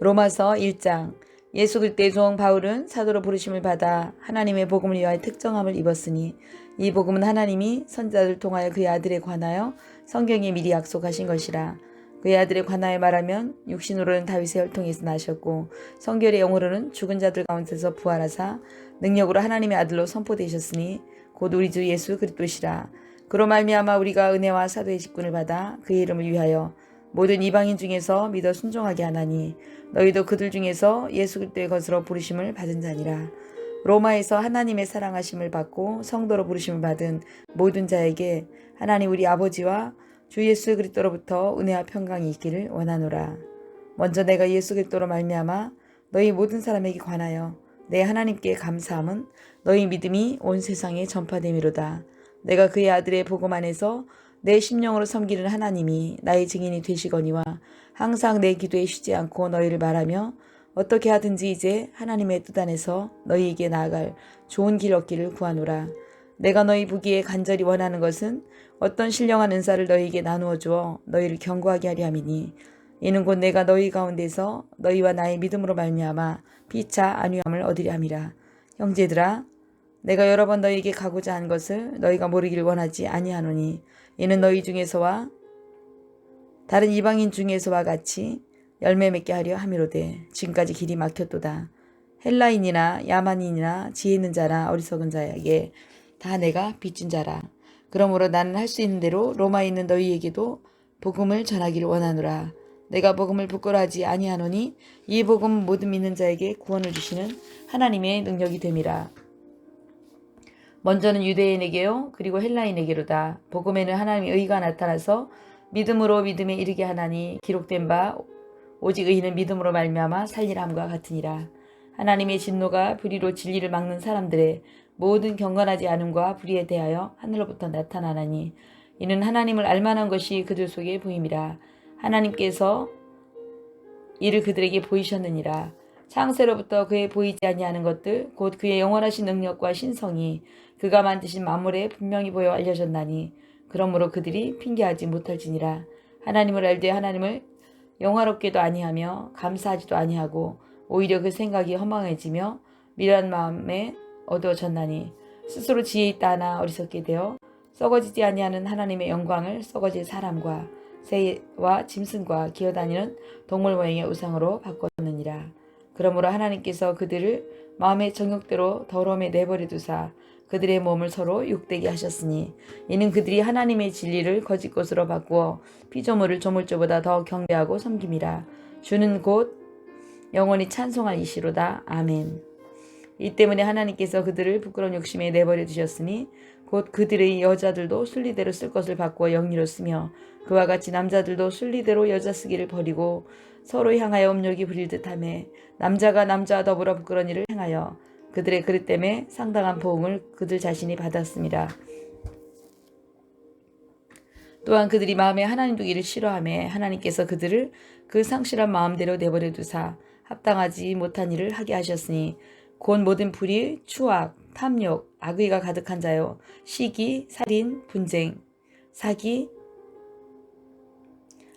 로마서 1장. 예수 그리스도의 종 바울은 사도로 부르심을 받아 하나님의 복음을 위하여 특정함을 입었으니 이 복음은 하나님이 선지자들 통하여 그의 아들에 관하여 성경에 미리 약속하신 것이라. 그의 아들에 관하여 말하면 육신으로는 다윗의 혈통에서 나셨고 성결의 영으로는 죽은 자들 가운데서 부활하사 능력으로 하나님의 아들로 선포되셨으니 곧 우리 주 예수 그리스도시라. 그로 말미암아 우리가 은혜와 사도의 직분을 받아 그의 이름을 위하여 모든 이방인 중에서 믿어 순종하게 하나니 너희도 그들 중에서 예수 그리스도의 것으로 부르심을 받은 자니라. 로마에서 하나님의 사랑하심을 받고 성도로 부르심을 받은 모든 자에게 하나님 우리 아버지와 주 예수 그리스도로부터 은혜와 평강이 있기를 원하노라. 먼저 내가 예수 그리스도로 말미암아 너희 모든 사람에게 관하여 내 하나님께 감사함은 너희 믿음이 온 세상에 전파됨이로다. 내가 그의 아들의 복음 안에서 내 심령으로 섬기는 하나님이 나의 증인이 되시거니와 항상 내 기도에 쉬지 않고 너희를 말하며 어떻게 하든지 이제 하나님의 뜻 안에서 너희에게 나아갈 좋은 길 얻기를 구하노라. 내가 너희 보기에 간절히 원하는 것은 어떤 신령한 은사를 너희에게 나누어 주어 너희를 견고하게 하려 함이니 이는 곧 내가 너희 가운데서 너희와 나의 믿음으로 말미암아 피차 안위함을 얻으려 함이라. 형제들아, 내가 여러 번 너희에게 가고자 한 것을 너희가 모르기를 원하지 아니하노니 이는 너희 중에서와 다른 이방인 중에서와 같이 열매 맺게 하려 함이로되 지금까지 길이 막혔도다. 헬라인이나 야만인이나 지혜 있는 자나 어리석은 자에게 다 내가 빚진 자라. 그러므로 나는 할 수 있는 대로 로마에 있는 너희에게도 복음을 전하기를 원하노라. 내가 복음을 부끄러워하지 아니하노니 이 복음은 모든 믿는 자에게 구원을 주시는 하나님의 능력이 됨이라. 먼저는 유대인에게요 그리고 헬라인에게로다. 복음에는 하나님의 의가 나타나서 믿음으로 믿음에 이르게 하나니 기록된 바 오직 의인은 믿음으로 말미암아 살리라 함과 같으니라. 하나님의 진노가 불의로 진리를 막는 사람들의 모든 경건하지 않음과 불의에 대하여 하늘로부터 나타나나니 이는 하나님을 알만한 것이 그들 속에 보임이라. 하나님께서 이를 그들에게 보이셨느니라. 창세로부터 그의 보이지 아니하는 것들 곧 그의 영원하신 능력과 신성이 그가 만드신 만물에 분명히 보여 알려졌나니 그러므로 그들이 핑계하지 못할지니라. 하나님을 알되 하나님을 영화롭게도 아니하며 감사하지도 아니하고 오히려 그 생각이 허망해지며 미련한 마음에 어두워졌나니 스스로 지혜 있다 하나 어리석게 되어 썩어지지 아니하는 하나님의 영광을 썩어질 사람과 새와 짐승과 기어다니는 동물 모양의 우상으로 바꿨느니라. 그러므로 하나님께서 그들을 마음의 정욕대로 더러움에 내버려 두사 그들의 몸을 서로 욕되게 하셨으니 이는 그들이 하나님의 진리를 거짓 것으로 바꾸어 피조물을 조물주보다 더 경배하고 섬김이라. 주는 곧 영원히 찬송할 이시로다. 아멘. 이 때문에 하나님께서 그들을 부끄러운 욕심에 내버려 두셨으니 곧 그들의 여자들도 순리대로 쓸 것을 바꾸어 영리로 쓰며 그와 같이 남자들도 순리대로 여자 쓰기를 버리고 서로 향하여 음욕이 부릴 듯하며 남자가 남자와 더불어 부끄러운 일을 행하여 그들의 그릇 때문에 상당한 보응을 그들 자신이 받았습니다. 또한 그들이 마음에 하나님 두기를 싫어하며 하나님께서 그들을 그 상실한 마음대로 내버려 두사 합당하지 못한 일을 하게 하셨으니 곧 모든 불의, 추악, 탐욕, 악의가 가득한 자요 시기, 살인, 분쟁, 사기,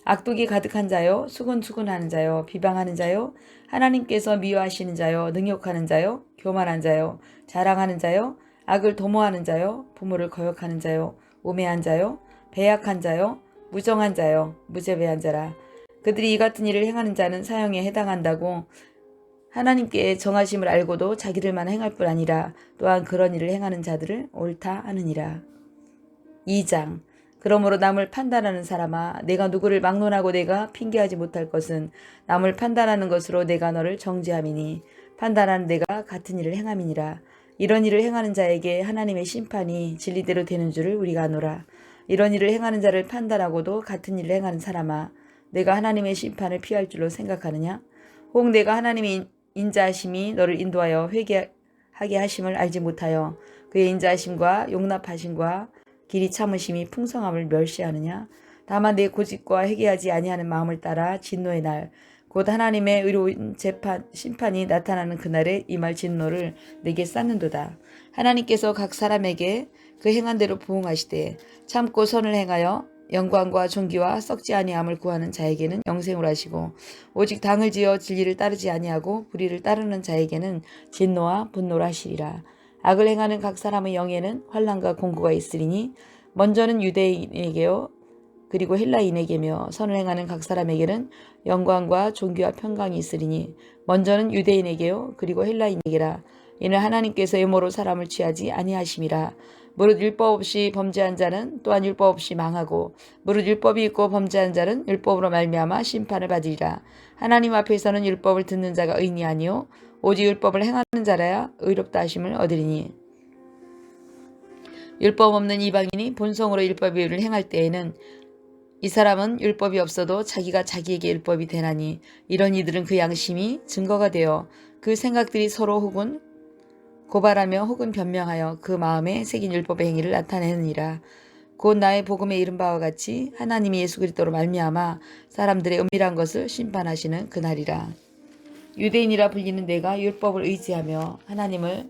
악독이 가득한 자요 수군수군하는 자요 비방하는 자요 하나님께서 미워하시는 자요 능욕하는 자요 교만한 자요 자랑하는 자요 악을 도모하는 자요 부모를 거역하는 자요 우매한 자요 배약한 자요 무정한 자요 무죄배한 자라. 그들이 이 같은 일을 행하는 자는 사형에 해당한다고 하나님께 정하심을 알고도 자기들만 행할 뿐 아니라 또한 그런 일을 행하는 자들을 옳다 하느니라. 2장. 그러므로 남을 판단하는 사람아 내가 누구를 막론하고 내가 핑계하지 못할 것은 남을 판단하는 것으로 내가 너를 정죄함이니 판단하는 내가 같은 일을 행함이니라. 이런 일을 행하는 자에게 하나님의 심판이 진리대로 되는 줄을 우리가 아노라. 이런 일을 행하는 자를 판단하고도 같은 일을 행하는 사람아 내가 하나님의 심판을 피할 줄로 생각하느냐? 혹 내가 하나님의 인자하심이 너를 인도하여 회개하게 하심을 알지 못하여 그의 인자하심과 용납하심과 길이 참으심이 풍성함을 멸시하느냐? 다만 내 고집과 회개하지 아니하는 마음을 따라 진노의 날 곧 하나님의 의로운 심판이 나타나는 그날에 임할 진노를 내게 쌓는도다. 하나님께서 각 사람에게 그 행한 대로 부응하시되 참고 선을 행하여 영광과 존귀와 썩지 아니함을 구하는 자에게는 영생을 하시고 오직 당을 지어 진리를 따르지 아니하고 불의를 따르는 자에게는 진노와 분노를 하시리라. 악을 행하는 각 사람의 영에는 환난과 공고가 있으리니 먼저는 유대인에게요 그리고 헬라인에게며 선을 행하는 각 사람에게는 영광과 존귀와 평강이 있으리니 먼저는 유대인에게요 그리고 헬라인에게라. 이는 하나님께서 음모로 사람을 취하지 아니하심이라. 무릇 율법 없이 범죄한 자는 또한 율법 없이 망하고 무릇 율법이 있고 범죄한 자는 율법으로 말미암아 심판을 받으리라. 하나님 앞에서는 율법을 듣는 자가 의인이 아니요 오직 율법을 행하는 자라야 의롭다 하심을 얻으리니 율법 없는 이방인이 본성으로 율법의 의를 행할 때에는 이 사람은 율법이 없어도 자기가 자기에게 율법이 되나니 이런 이들은 그 양심이 증거가 되어 그 생각들이 서로 혹은 고발하며 혹은 변명하여 그 마음에 새긴 율법의 행위를 나타내느니라. 곧 나의 복음에 이른 바와 같이 하나님이 예수 그리스도로 말미암아 사람들의 은밀한 것을 심판하시는 그날이라. 유대인이라 불리는 내가 율법을 의지하며 하나님을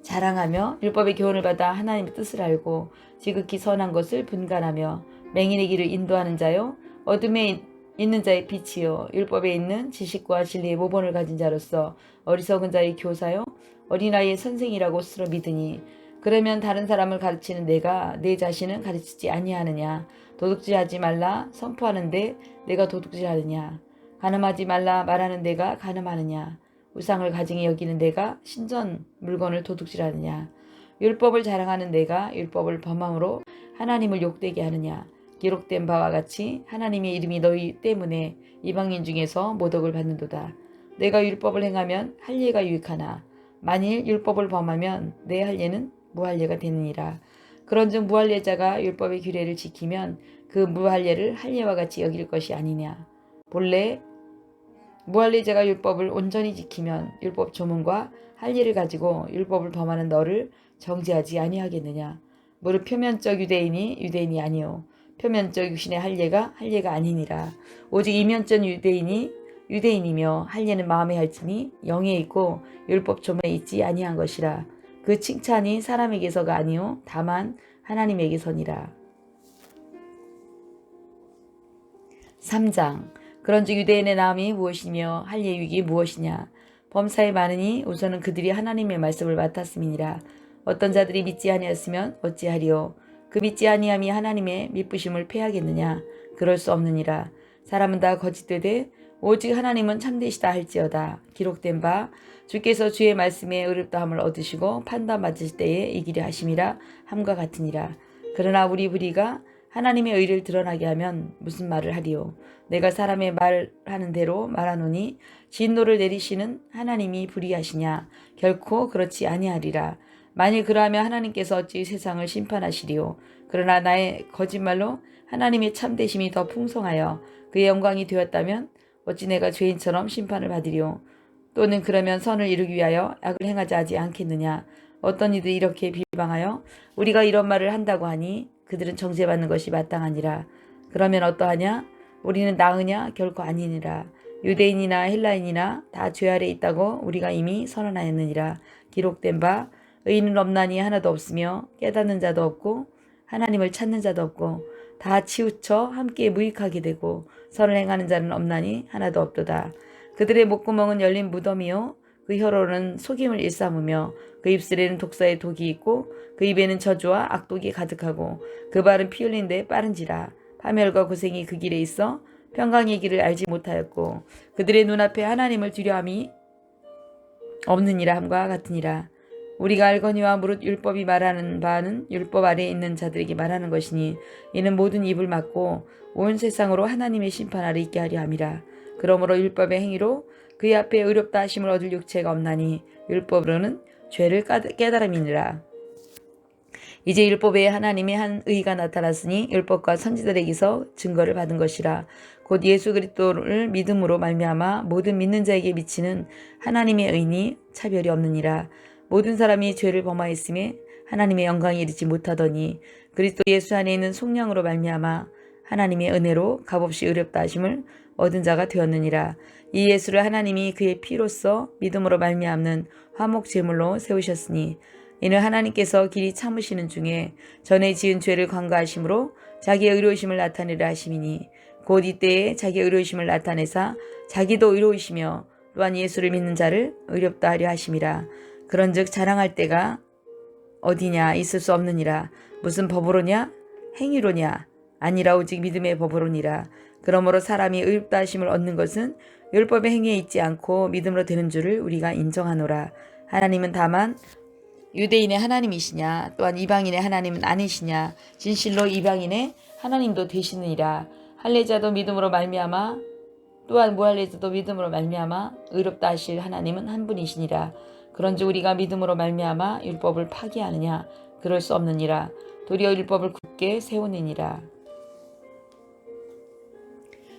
자랑하며 율법의 교훈을 받아 하나님의 뜻을 알고 지극히 선한 것을 분간하며 맹인의 길을 인도하는 자요 어둠에 있는 자의 빛이요 율법에 있는 지식과 진리의 모본을 가진 자로서 어리석은 자의 교사요 어린아이의 선생이라고 스스로 믿으니 그러면 다른 사람을 가르치는 내가 내 자신은 가르치지 아니하느냐. 도둑질하지 말라 선포하는데 내가 도둑질하느냐. 간음하지 말라 말하는 내가 간음하느냐. 우상을 가증히 여기는 내가 신전 물건을 도둑질하느냐. 율법을 자랑하는 내가 율법을 범함으로 하나님을 욕되게 하느냐. 기록된 바와 같이 하나님의 이름이 너희 때문에 이방인 중에서 모독을 받는도다. 내가 율법을 행하면 할례가 유익하나 만일 율법을 범하면 내 할례는 무할례가 되느니라. 그런즉 무할례자가 율법의 규례를 지키면 그 무할례를 할례와 같이 여길 것이 아니냐. 본래 무할례자가 율법을 온전히 지키면 율법 조문과 할례를 가지고 율법을 범하는 너를 정죄하지 아니하겠느냐. 무릇 표면적 유대인이 유대인이 아니요 표면적 육신의 할례가 할례가 아니니라. 오직 이면적 유대인이 유대인이며 할례는 마음에 할지니 영에 있고 율법 조문에 있지 아니한 것이라. 그 칭찬이 사람에게서가 아니요 다만 하나님에게서니라. 3장 그런즉 유대인의 나음이 무엇이며 할례의 유익이 무엇이냐. 범사에 많으니 우선은 그들이 하나님의 말씀을 맡았음이니라. 어떤 자들이 믿지 아니하였으면 어찌하리요. 그 믿지 아니함이 하나님의 미쁘심을 패하겠느냐. 그럴 수 없느니라. 사람은 다 거짓되되 오직 하나님은 참되시다 할지어다. 기록된 바 주께서 주의 말씀에 의롭다함을 얻으시고 판단받으실 때에 이기려 하심이라 함과 같으니라. 그러나 우리 불의가 하나님의 의를 드러나게 하면 무슨 말을 하리요. 내가 사람의 말하는 대로 말하노니 진노를 내리시는 하나님이 불의하시냐. 결코 그렇지 아니하리라. 만일 그러하면 하나님께서 어찌 세상을 심판하시리요. 그러나 나의 거짓말로 하나님의 참되심이 더 풍성하여 그의 영광이 되었다면 어찌 내가 죄인처럼 심판을 받으리요. 또는 그러면 선을 이루기 위하여 악을 행하지 않겠느냐. 어떤 이들이 이렇게 비방하여 우리가 이런 말을 한다고 하니 그들은 정죄받는 것이 마땅하니라. 그러면 어떠하냐? 우리는 나으냐? 결코 아니니라. 유대인이나 헬라인이나 다 죄 아래 있다고 우리가 이미 선언하였느니라. 기록된 바 의인은 없나니 하나도 없으며 깨닫는 자도 없고 하나님을 찾는 자도 없고 다 치우쳐 함께 무익하게 되고 선을 행하는 자는 없나니 하나도 없도다. 그들의 목구멍은 열린 무덤이요 그 혀로는 속임을 일삼으며 그 입술에는 독사의 독이 있고 그 입에는 저주와 악독이 가득하고 그 발은 피 흘린 데 빠른지라. 파멸과 고생이 그 길에 있어 평강의 길을 알지 못하였고 그들의 눈앞에 하나님을 두려함이 없느니라 함과 같으니라. 우리가 알거니와 무릇 율법이 말하는 바는 율법 아래에 있는 자들에게 말하는 것이니 이는 모든 입을 막고 온 세상으로 하나님의 심판 아래 있게 하려 함이라. 그러므로 율법의 행위로 그의 앞에 의롭다 하심을 얻을 육체가 없나니 율법으로는 죄를 깨달음이니라. 이제 율법에 하나님의 한 의가 나타났으니 율법과 선지자들에게서 증거를 받은 것이라. 곧 예수 그리스도를 믿음으로 말미암아 모든 믿는 자에게 미치는 하나님의 의니 차별이 없느니라. 모든 사람이 죄를 범하였음에 하나님의 영광에 이르지 못하더니 그리스도 예수 안에 있는 속량으로 말미암아 하나님의 은혜로 값없이 의롭다 하심을 얻은 자가 되었느니라. 이 예수를 하나님이 그의 피로써 믿음으로 말미암는 화목 제물로 세우셨으니 이는 하나님께서 길이 참으시는 중에 전에 지은 죄를 관가하심으로 자기의 의로우심을 나타내려 하심이니 곧 이때에 자기의 의로우심을 나타내사 자기도 의로우시며 또한 예수를 믿는 자를 의롭다 하려 하심이라. 그런즉 자랑할 때가 어디냐 있을 수 없느니라. 무슨 법으로냐 행위로냐 아니라 오직 믿음의 법으로니라. 그러므로 사람이 의롭다 하심을 얻는 것은 율법의 행위에 있지 않고 믿음으로 되는 줄을 우리가 인정하노라. 하나님은 다만 유대인의 하나님이시냐 또한 이방인의 하나님은 아니시냐. 진실로 이방인의 하나님도 되시느니라. 할례자도 믿음으로 말미암아 또한 무할례자도 믿음으로 말미암아 의롭다 하실 하나님은 한 분이시니라. 그런즉 우리가 믿음으로 말미암아 율법을 파기하느냐 그럴 수 없느니라. 도리어 율법을 굳게 세우느니라.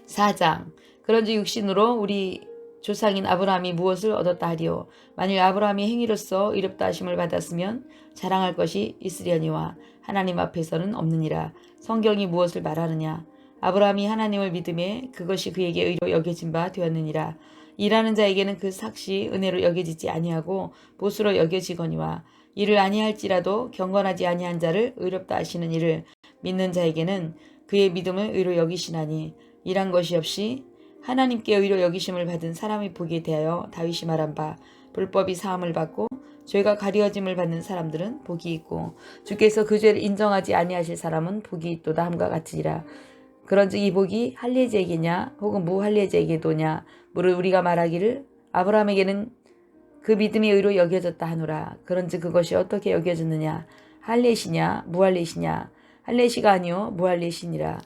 4장. 그런즉 육신으로 우리 조상인 아브라함이 무엇을 얻었다 하리요. 만일 아브라함이 행위로서 의롭다 하심을 받았으면 자랑할 것이 있으려니와 하나님 앞에서는 없느니라. 성경이 무엇을 말하느냐. 아브라함이 하나님을 믿음에 그것이 그에게 의로 여겨진 바 되었느니라. 일하는 자에게는 그 삭시 은혜로 여겨지지 아니하고 보수로 여겨지거니와 이를 아니할지라도 경건하지 아니한 자를 의롭다 하시는 이를 믿는 자에게는 그의 믿음을 의로 여기시나니 일한 것이 없이 하나님께 의로 여기심을 받은 사람의 복에 대하여 다윗이 말한 바 불법이 사함을 받고 죄가 가려짐을 받는 사람들은 복이 있고 주께서 그 죄를 인정하지 아니하실 사람은 복이 있도다 함과 같으리라. 그런즉 이 복이 할례자에게냐 혹은 무할례자에게도냐 무릇 우리가 말하기를 아브라함에게는 그 믿음이 의로 여겨졌다 하노라. 그런즉 그것이 어떻게 여겨졌느냐 할례시냐 무할례시냐. 할례시가 아니요 무할례시니라.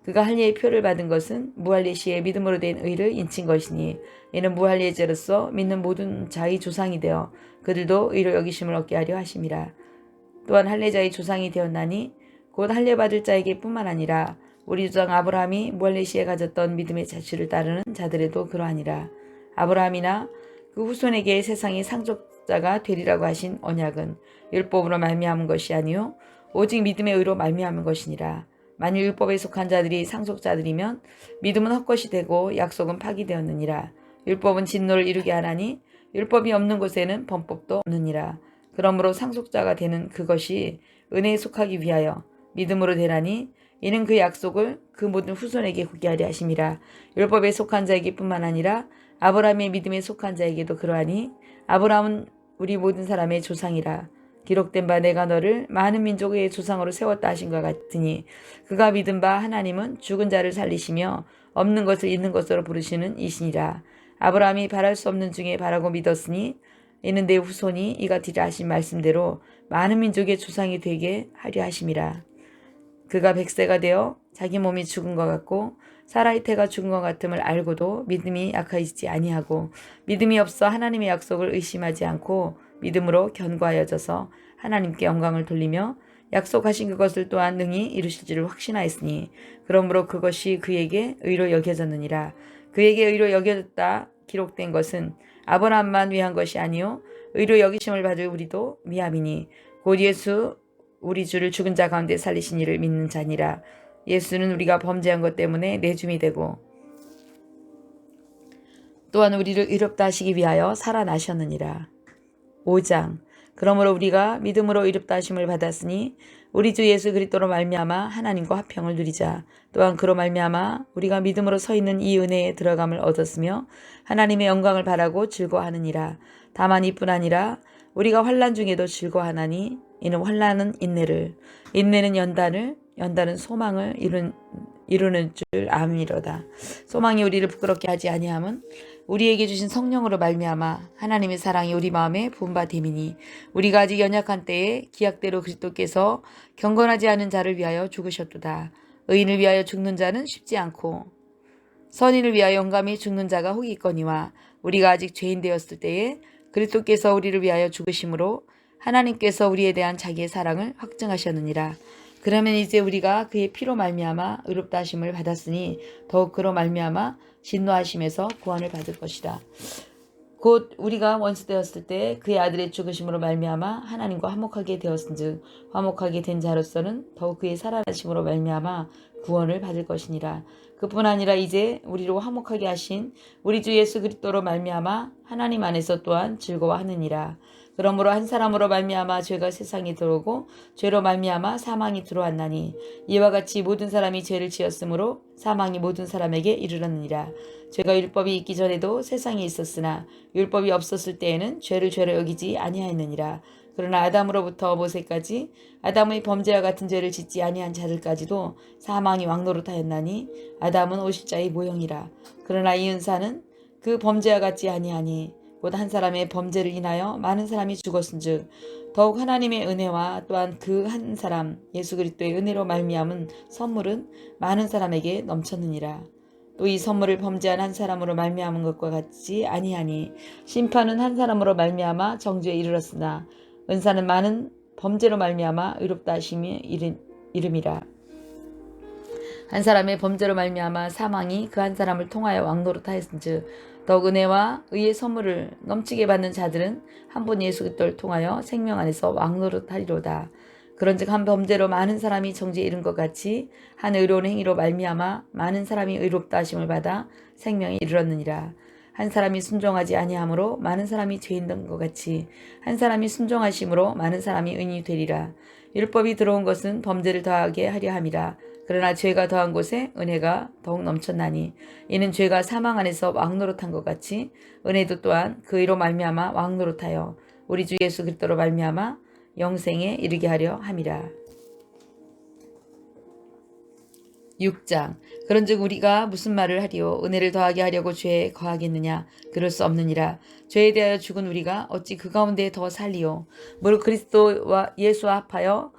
그가 할례의 표를 받은 것은 무할례시의 믿음으로 된 의를 인친 것이니 이는 무할례자로서 믿는 모든 자의 조상이 되어 그들도 의로 여기심을 얻게 하려 하심이라. 또한 할례자의 조상이 되었나니 곧 할례 받을 자에게 뿐만 아니라 우리 조상 아브라함이 무할례시에 가졌던 믿음의 자취를 따르는 자들에도 그러하니라. 아브라함이나 그 후손에게 세상의 상속자가 되리라고 하신 언약은 율법으로 말미암은 것이 아니요 오직 믿음의 의로 말미암은 것이니라. 만일 율법에 속한 자들이 상속자들이면 믿음은 헛것이 되고 약속은 파기되었느니라. 율법은 진노를 이루게 하나니 율법이 없는 곳에는 범법도 없느니라. 그러므로 상속자가 되는 그것이 은혜에 속하기 위하여 믿음으로 되나니 이는 그 약속을 그 모든 후손에게 굳게 하려 하심이라. 율법에 속한 자에게 뿐만 아니라 아브라함의 믿음에 속한 자에게도 그러하니 아브라함은 우리 모든 사람의 조상이라. 기록된 바 내가 너를 많은 민족의 조상으로 세웠다 하신 것 같으니 그가 믿은 바 하나님은 죽은 자를 살리시며 없는 것을 있는 것으로 부르시는 이시니라. 아브라함이 바랄 수 없는 중에 바라고 믿었으니 이는 내 후손이 이가 되리라 하신 말씀대로 많은 민족의 조상이 되게 하려 하심이라. 그가 100세가 되어 자기 몸이 죽은 것 같고 사라의 태가 죽은 것 같음을 알고도 믿음이 약하지 아니하고 믿음이 없어 하나님의 약속을 의심하지 않고 믿음으로 견고하여져서 하나님께 영광을 돌리며 약속하신 그것을 또한 능히 이루실 줄을 확신하였으니 그러므로 그것이 그에게 의로 여겨졌느니라. 그에게 의로 여겨졌다 기록된 것은 아브라함만 위한 것이 아니요 의로 여기심을 받을 우리도 미함이니 곧 예수 우리 주를 죽은 자 가운데 살리신 이를 믿는 자니라. 예수는 우리가 범죄한 것 때문에 내줌이 되고 또한 우리를 의롭다 하시기 위하여 살아나셨느니라. 5장. 그러므로 우리가 믿음으로 의롭다 하심을 받았으니 우리 주 예수 그리스도로 말미암아 하나님과 화평을 누리자. 또한 그로 말미암아 우리가 믿음으로 서 있는 이 은혜에 들어감을 얻었으며 하나님의 영광을 바라고 즐거워하느니라. 다만 이뿐 아니라 우리가 환난 중에도 즐거워하나니 이는 환난은 인내를, 인내는 연단을, 연단은 소망을 이루는 줄 아미로다. 소망이 우리를 부끄럽게 하지 아니함은 우리에게 주신 성령으로 말미암아 하나님의 사랑이 우리 마음에 부은 바 됨이니 우리가 아직 연약한 때에 기약대로 그리스도께서 경건하지 않은 자를 위하여 죽으셨도다. 의인을 위하여 죽는 자는 쉽지 않고 선인을 위하여 영감히 죽는 자가 혹 있거니와 우리가 아직 죄인 되었을 때에 그리스도께서 우리를 위하여 죽으심으로 하나님께서 우리에 대한 자기의 사랑을 확증하셨느니라. 그러면 이제 우리가 그의 피로 말미암아 의롭다 하심을 받았으니 더욱 그로 말미암아 진노하심에서 구원을 받을 것이다. 곧 우리가 원수 되었을 때 그의 아들의 죽으심으로 말미암아 하나님과 화목하게 되었은즉 화목하게 된 자로서는 더욱 그의 살아나심으로 말미암아 구원을 받을 것이니라. 그뿐 아니라 이제 우리로 화목하게 하신 우리 주 예수 그리스도로 말미암아 하나님 안에서 또한 즐거워하느니라. 그러므로 한 사람으로 말미암아 죄가 세상에 들어오고 죄로 말미암아 사망이 들어왔나니 이와 같이 모든 사람이 죄를 지었으므로 사망이 모든 사람에게 이르렀느니라. 죄가 율법이 있기 전에도 세상에 있었으나 율법이 없었을 때에는 죄를 죄로 여기지 아니하였느니라. 그러나 아담으로부터 모세까지 아담의 범죄와 같은 죄를 짓지 아니한 자들까지도 사망이 왕노릇하였나니 아담은 오실자의 모형이라. 그러나 이 은사는 그 범죄와 같지 아니하니 곧 한 사람의 범죄를 인하여 많은 사람이 죽었은즉 더욱 하나님의 은혜와 또한 그 한 사람 예수 그리스도의 은혜로 말미암은 선물은 많은 사람에게 넘쳤느니라. 또 이 선물을 범죄한 한 사람으로 말미암은 것과 같지 아니하니 심판은 한 사람으로 말미암아 정죄에 이르렀으나 은사는 많은 범죄로 말미암아 의롭다 하심이 이름이라. 한 사람의 범죄로 말미암아 사망이 그 한 사람을 통하여 왕노릇하였은즉 더욱 은혜와 의의 선물을 넘치게 받는 자들은 한 분 예수 그리스도를 통하여 생명 안에서 왕노릇하리로다. 그런즉 한 범죄로 많은 사람이 정죄에 이른 것 같이 한 의로운 행위로 말미암아 많은 사람이 의롭다 하심을 받아 생명에 이르렀느니라. 한 사람이 순종하지 아니함으로 많은 사람이 죄인 된 것 같이 한 사람이 순종하심으로 많은 사람이 의인이 되리라. 율법이 들어온 것은 범죄를 더하게 하려 함이라. 그러나 죄가 더한 곳에 은혜가 더욱 넘쳤나니 이는 죄가 사망 안에서 왕노릇한 것 같이 은혜도 또한 그 의로 말미암아 왕노릇하여 우리 주 예수 그리스도로 말미암아 영생에 이르게 하려 함이라. 6장. 그런즉 우리가 무슨 말을 하리요? 은혜를 더하게 하려고 죄에 거하겠느냐? 그럴 수 없느니라. 죄에 대하여 죽은 우리가 어찌 그 가운데 더 살리요? 무릇 그리스도와 예수와 합하여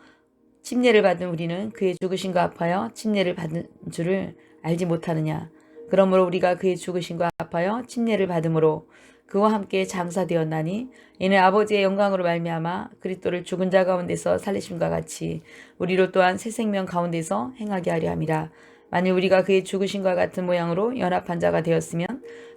침례를 받은 우리는 그의 죽으심과 합하여 침례를 받은 줄을 알지 못하느냐? 그러므로 우리가 그의 죽으심과 합하여 침례를 받음으로 그와 함께 장사되었나니 이는 아버지의 영광으로 말미암아 그리스도를 죽은 자 가운데서 살리심과 같이 우리로 또한 새 생명 가운데서 행하게 하려 함이라. 만일 우리가 그의 죽으심과 같은 모양으로 연합한 자가 되었으면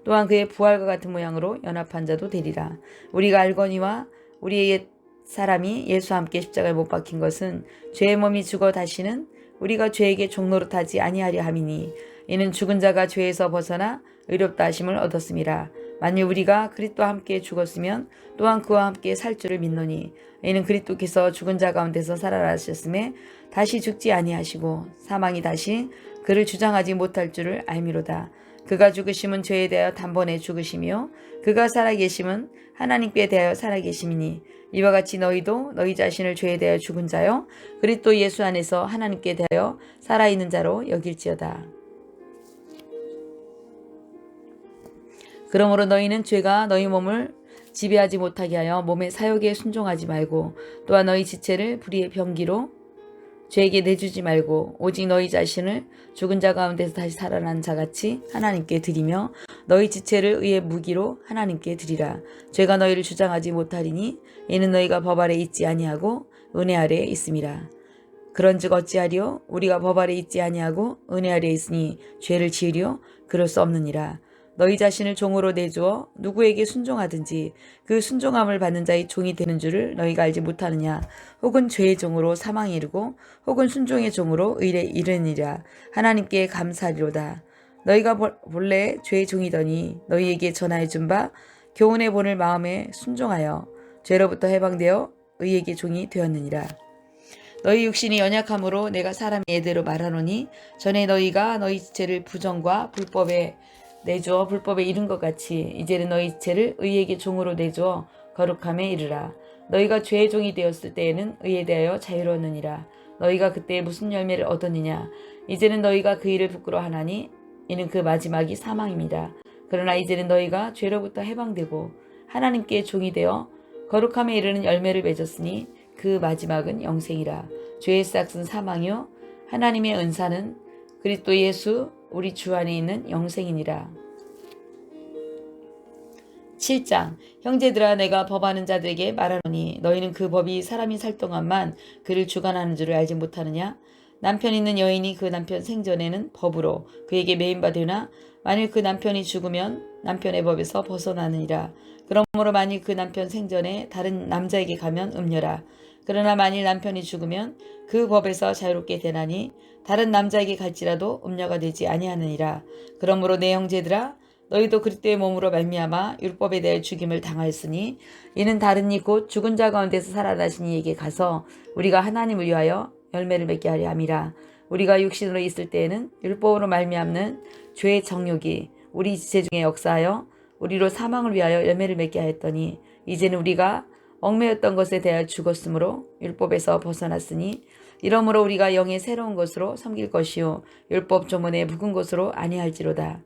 또한 그의 부활과 같은 모양으로 연합한 자도 되리라. 우리가 알거니와 우리의 옛 사람이 예수와 함께 십자가에 못 박힌 것은 죄의 몸이 죽어 다시는 우리가 죄에게 종노릇하지 아니하려 함이니 이는 죽은 자가 죄에서 벗어나 의롭다 하심을 얻었음이라. 만일 우리가 그리스도와 함께 죽었으면 또한 그와 함께 살 줄을 믿노니 이는 그리스도께서 죽은 자 가운데서 살아나셨음에 다시 죽지 아니하시고 사망이 다시 그를 주장하지 못할 줄을 알미로다. 그가 죽으심은 죄에 대하여 단번에 죽으심이요 그가 살아계심은 하나님께 대하여 살아계심이니 이와 같이 너희도 너희 자신을 죄에 대하여 죽은 자요 그리스도 예수 안에서 하나님께 대하여 살아있는 자로 여길지어다. 그러므로 너희는 죄가 너희 몸을 지배하지 못하게 하여 몸의 사욕에 순종하지 말고 또한 너희 지체를 불의의 병기로 죄에게 내주지 말고 오직 너희 자신을 죽은 자 가운데서 다시 살아난 자같이 하나님께 드리며 너희 지체를 의의 무기로 하나님께 드리라. 죄가 너희를 주장하지 못하리니 이는 너희가 법 아래 있지 아니하고 은혜 아래에 있음이라. 그런즉 어찌하리요? 우리가 법 아래 있지 아니하고 은혜 아래에 있으니 죄를 지으리요? 그럴 수 없느니라. 너희 자신을 종으로 내주어 누구에게 순종하든지 그 순종함을 받는 자의 종이 되는 줄을 너희가 알지 못하느냐? 혹은 죄의 종으로 사망에 이르고 혹은 순종의 종으로 의에 이르니라. 하나님께 감사하리로다. 너희가 본래 죄의 종이더니 너희에게 전하여 준 바 교훈의 본을 마음에 순종하여 죄로부터 해방되어 의에게 종이 되었느니라. 너희 육신이 연약함으로 내가 사람의 예대로 말하노니 전에 너희가 너희 지체를 부정과 불법에 내주어 불법에 이른 것 같이 이제는 너희 지체를 의에게 종으로 내주어 거룩함에 이르라. 너희가 죄의 종이 되었을 때에는 의에 대하여 자유로웠느니라. 너희가 그때 무슨 열매를 얻었느냐? 이제는 너희가 그 일을 부끄러워하나니 이는 그 마지막이 사망입니다. 그러나 이제는 너희가 죄로부터 해방되고 하나님께 종이 되어 거룩함에 이르는 열매를 맺었으니 그 마지막은 영생이라. 죄의 싹은 사망이요 하나님의 은사는 그리스도 예수 우리 주 안에 있는 영생이니라. 7장. 형제들아 내가 법하는 자들에게 말하노니 너희는 그 법이 사람이 살 동안만 그를 주관하는 줄을 알지 못하느냐? 남편 있는 여인이 그 남편 생전에는 법으로 그에게 매인바 되나 만일 그 남편이 죽으면 남편의 법에서 벗어나느니라. 그러므로 만일 그 남편 생전에 다른 남자에게 가면 음녀라. 그러나 만일 남편이 죽으면 그 법에서 자유롭게 되나니 다른 남자에게 갈지라도 음녀가 되지 아니하느니라. 그러므로 내 형제들아 너희도 그리스도의 몸으로 말미암아 율법에 대해 죽임을 당하였으니 이는 다른 이 곧 죽은 자 가운데서 살아나신 이에게 가서 우리가 하나님을 위하여 열매를 맺게 하려 함이라. 우리가 육신으로 있을 때에는 율법으로 말미암는 죄의 정욕이 우리 지체 중에 역사하여 우리로 사망을 위하여 열매를 맺게 하였더니 이제는 우리가 얽매였던 것에 대하여 죽었으므로 율법에서 벗어났으니 이러므로 우리가 영의 새로운 것으로 섬길 것이요 율법 조문에 묵은 것으로 아니할지로다.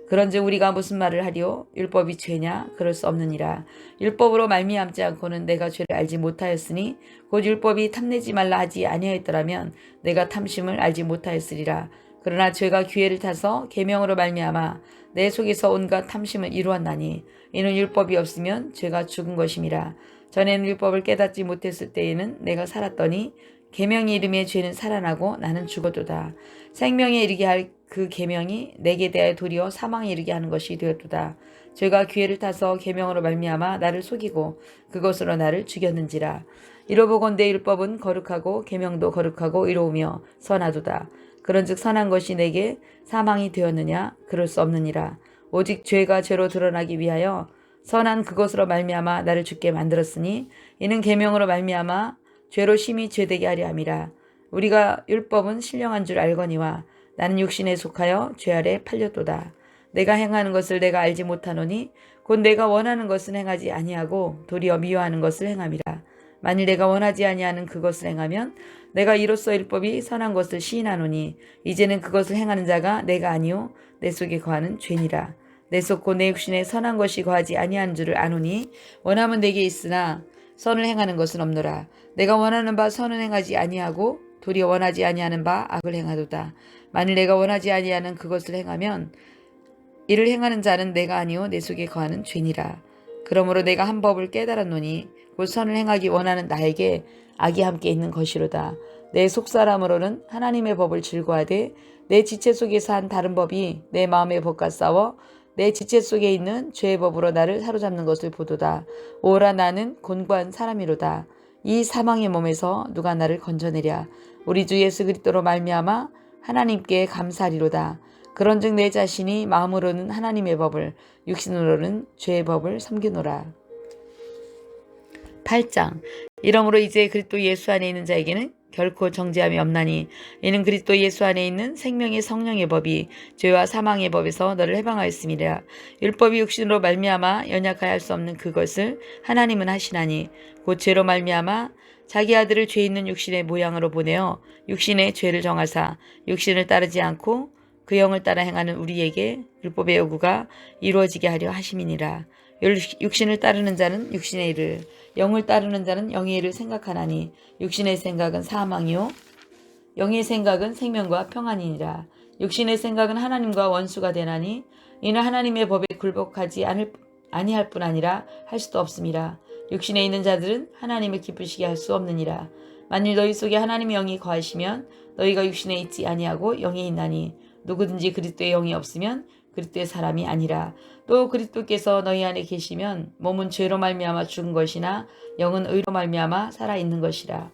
그런즉 우리가 무슨 말을 하리요? 율법이 죄냐? 그럴 수 없느니라. 율법으로 말미암지 않고는 내가 죄를 알지 못하였으니 곧 율법이 탐내지 말라 하지 아니하였더라면 내가 탐심을 알지 못하였으리라. 그러나 죄가 기회를 타서 계명으로 말미암아 내 속에서 온갖 탐심을 이루었나니 이는 율법이 없으면 죄가 죽은 것임이라. 전에는 율법을 깨닫지 못했을 때에는 내가 살았더니 계명이 이름에 죄는 살아나고 나는 죽어도다. 생명에 이르게 할 그 계명이 내게 대하여 도리어 사망에 이르게 하는 것이 되었도다. 죄가 기회를 타서 계명으로 말미암아 나를 속이고 그것으로 나를 죽였는지라. 이로보건대 율법은 거룩하고 계명도 거룩하고 이로우며 선하도다. 그런즉 선한 것이 내게 사망이 되었느냐? 그럴 수 없느니라. 오직 죄가 죄로 드러나기 위하여 선한 그것으로 말미암아 나를 죽게 만들었으니 이는 계명으로 말미암아 죄로 심히 죄되게 하려 함이라. 우리가 율법은 신령한 줄 알거니와 나는 육신에 속하여 죄 아래 팔렸도다. 내가 행하는 것을 내가 알지 못하노니 곧 내가 원하는 것은 행하지 아니하고 도리어 미워하는 것을 행함이라. 만일 내가 원하지 아니하는 그것을 행하면 내가 이로써 율법이 선한 것을 시인하노니 이제는 그것을 행하는 자가 내가 아니요 내 속에 거하는 죄니라. 내 속 곧 내 육신에 선한 것이 거하지 아니한 줄을 아노니 원함은 내게 있으나 선을 행하는 것은 없노라. 내가 원하는 바 선은 행하지 아니하고 도리어 원하지 아니하는 바 악을 행하도다. 만일 내가 원하지 아니하는 그것을 행하면 이를 행하는 자는 내가 아니요 내 속에 거하는 죄니라. 그러므로 내가 한 법을 깨달았노니 곧 선을 행하기 원하는 나에게 악이 함께 있는 것이로다. 내 속사람으로는 하나님의 법을 즐거워하되 내 지체 속에서 한 다른 법이 내 마음의 법과 싸워 내 지체 속에 있는 죄의 법으로 나를 사로잡는 것을 보도다. 오라 나는 곤고한 사람이로다. 이 사망의 몸에서 누가 나를 건져내랴. 우리 주 예수 그리스도로 말미암아 하나님께 감사하리로다. 그런즉 내 자신이 마음으로는 하나님의 법을 육신으로는 죄의 법을 섬기노라. 8장. 이러므로 이제 그리스도 예수 안에 있는 자에게는 결코 정죄함이 없나니 이는 그리스도 예수 안에 있는 생명의 성령의 법이 죄와 사망의 법에서 너를 해방하였음이라. 율법이 육신으로 말미암아 연약하여 할 수 없는 그것을 하나님은 하시나니 곧 죄로 말미암아 자기 아들을 죄 있는 육신의 모양으로 보내어 육신의 죄를 정하사 육신을 따르지 않고 그 영을 따라 행하는 우리에게 율법의 요구가 이루어지게 하려 하심이니라. 육신을 따르는 자는 육신의 일을, 영을 따르는 자는 영의 일을 생각하나니 육신의 생각은 사망이요 영의 생각은 생명과 평안이니라. 육신의 생각은 하나님과 원수가 되나니 이는 하나님의 법에 굴복하지 아니할 뿐 아니라 할 수도 없음이라. 육신에 있는 자들은 하나님을 기쁘시게 할 수 없느니라. 만일 너희 속에 하나님의 영이 거하시면 너희가 육신에 있지 아니하고 영에 있나니 누구든지 그리스도의 영이 없으면 그리스도의 사람이 아니라. 또 그리스도께서 너희 안에 계시면 몸은 죄로 말미암아 죽은 것이나 영은 의로 말미암아 살아있는 것이라.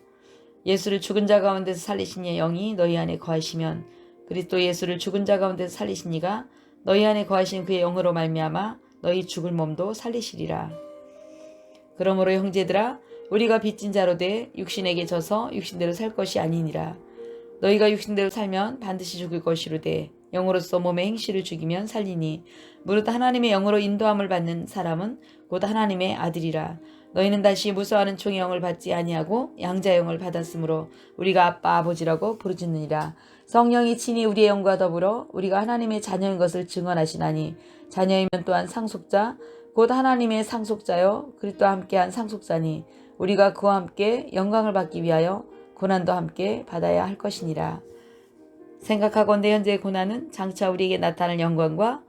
예수를 죽은 자 가운데서 살리신 이의 영이 너희 안에 거하시면 그리스도 예수를 죽은 자 가운데서 살리신 이가 너희 안에 거하신 그의 영으로 말미암아 너희 죽을 몸도 살리시리라. 그러므로 형제들아 우리가 빚진 자로 돼 육신에게 져서 육신대로 살 것이 아니니라. 너희가 육신대로 살면 반드시 죽을 것이로되 영으로서 몸의 행실을 죽이면 살리니 무릇 하나님의 영으로 인도함을 받는 사람은 곧 하나님의 아들이라. 너희는 다시 무서워하는 종의 영을 받지 아니하고 양자의 영을 받았으므로 우리가 아빠 아버지라고 부르짖느니라. 성령이 친히 우리의 영과 더불어 우리가 하나님의 자녀인 것을 증언하시나니 자녀이면 또한 상속자 곧 하나님의 상속자여 그리스도와 함께한 상속자니 우리가 그와 함께 영광을 받기 위하여 고난도 함께 받아야 할 것이니라. 생각하건대 현재의 고난은 장차 우리에게 나타날 영광과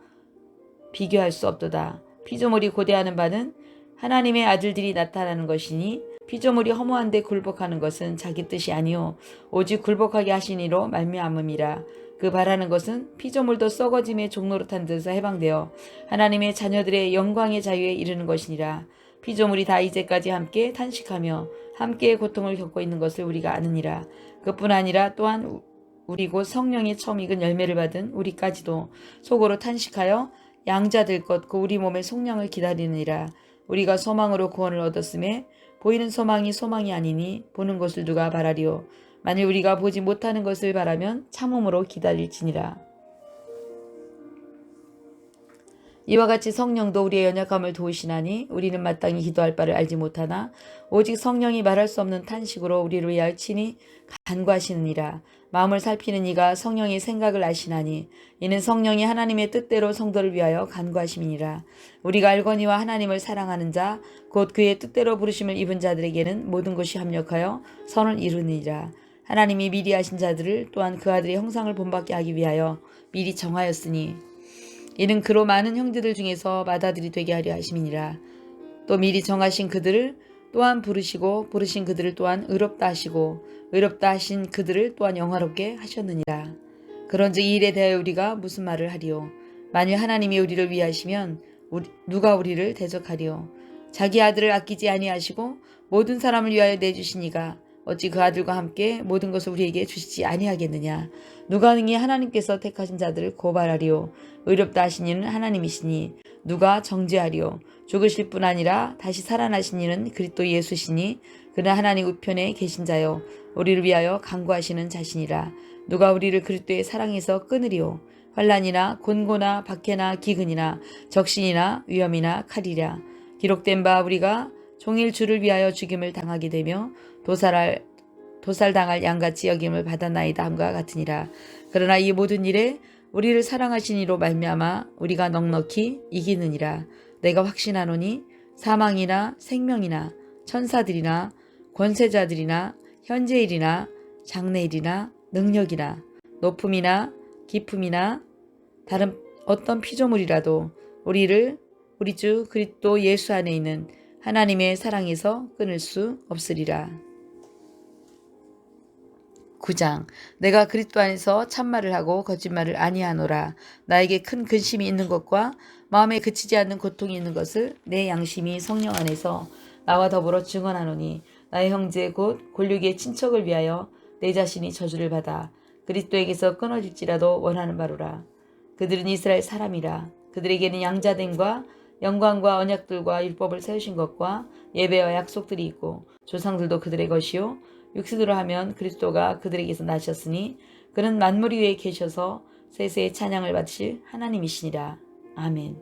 비교할 수 없도다. 피조물이 고대하는 바는 하나님의 아들들이 나타나는 것이니 피조물이 허무한 데 굴복하는 것은 자기 뜻이 아니요 오직 굴복하게 하신 이로 말미암음이라. 그 바라는 것은 피조물도 썩어짐의 종노릇한 데서 해방되어 하나님의 자녀들의 영광의 자유에 이르는 것이니라. 피조물이 다 이제까지 함께 탄식하며 함께 고통을 겪고 있는 것을 우리가 아느니라. 그뿐 아니라 또한 우리 곧 성령의 처음 익은 열매를 받은 우리까지도 속으로 탄식하여 양자될 것 그 우리 몸의 속량을 기다리느니라. 우리가 소망으로 구원을 얻었음에 보이는 소망이 소망이 아니니 보는 것을 누가 바라리요. 만일 우리가 보지 못하는 것을 바라면 참음으로 기다릴지니라. 이와 같이 성령도 우리의 연약함을 도우시나니 우리는 마땅히 기도할 바를 알지 못하나 오직 성령이 말할 수 없는 탄식으로 우리를 위하여 친히 간구하시느니라. 마음을 살피는 이가 성령의 생각을 아시나니 이는 성령이 하나님의 뜻대로 성도를 위하여 간구하심이니라. 우리가 알거니와 하나님을 사랑하는 자 곧 그의 뜻대로 부르심을 입은 자들에게는 모든 것이 합력하여 선을 이루느니라. 하나님이 미리 하신 자들을 또한 그 아들의 형상을 본받게 하기 위하여 미리 정하였으니 이는 그로 많은 형제들 중에서 맏아들이 되게 하려 하심이니라. 또 미리 정하신 그들을 또한 부르시고 부르신 그들을 또한 의롭다 하시고 의롭다 하신 그들을 또한 영화롭게 하셨느니라. 그런즉 이 일에 대하여 우리가 무슨 말을 하리요? 만일 하나님이 우리를 위하시면 누가 우리를 대적하리요? 자기 아들을 아끼지 아니하시고 모든 사람을 위하여 내주시니가 어찌 그 아들과 함께 모든 것을 우리에게 주시지 아니하겠느냐. 누가 능히 하나님께서 택하신 자들을 고발하리요. 의롭다 하신 이는 하나님이시니 누가 정죄하리요. 죽으실 뿐 아니라 다시 살아나신 이는 그리스도 예수시니 그는 하나님 우편에 계신 자요 우리를 위하여 간구하시는 자신이라. 누가 우리를 그리스도의 사랑에서 끊으리요. 환난이나 곤고나 박해나 기근이나 적신이나 위험이나 칼이랴. 기록된 바 우리가 종일 주를 위하여 죽임을 당하게 되며 도살당할 양같이 여김을 받았나이다 함과 같으니라. 그러나 이 모든 일에 우리를 사랑하신 이로 말미암아 우리가 넉넉히 이기느니라. 내가 확신하노니 사망이나 생명이나 천사들이나 권세자들이나 현재일이나 장래일이나 능력이나 높음이나 깊음이나 다른 어떤 피조물이라도 우리를 우리 주 그리스도 예수 안에 있는 하나님의 사랑에서 끊을 수 없으리라. 9장 내가 그리스도 안에서 참말을 하고 거짓말을 아니하노라. 나에게 큰 근심이 있는 것과 마음에 그치지 않는 고통이 있는 것을 내 양심이 성령 안에서 나와 더불어 증언하노니 나의 형제 곧 골육의 친척을 위하여 내 자신이 저주를 받아 그리스도에게서 끊어질지라도 원하는 바로라. 그들은 이스라엘 사람이라. 그들에게는 양자됨과 영광과 언약들과 율법을 세우신 것과 예배와 약속들이 있고 조상들도 그들의 것이요 육신으로 하면 그리스도가 그들에게서 나셨으니 그는 만물 위에 계셔서 세세의 찬양을 받으실 하나님이시니라. 아멘.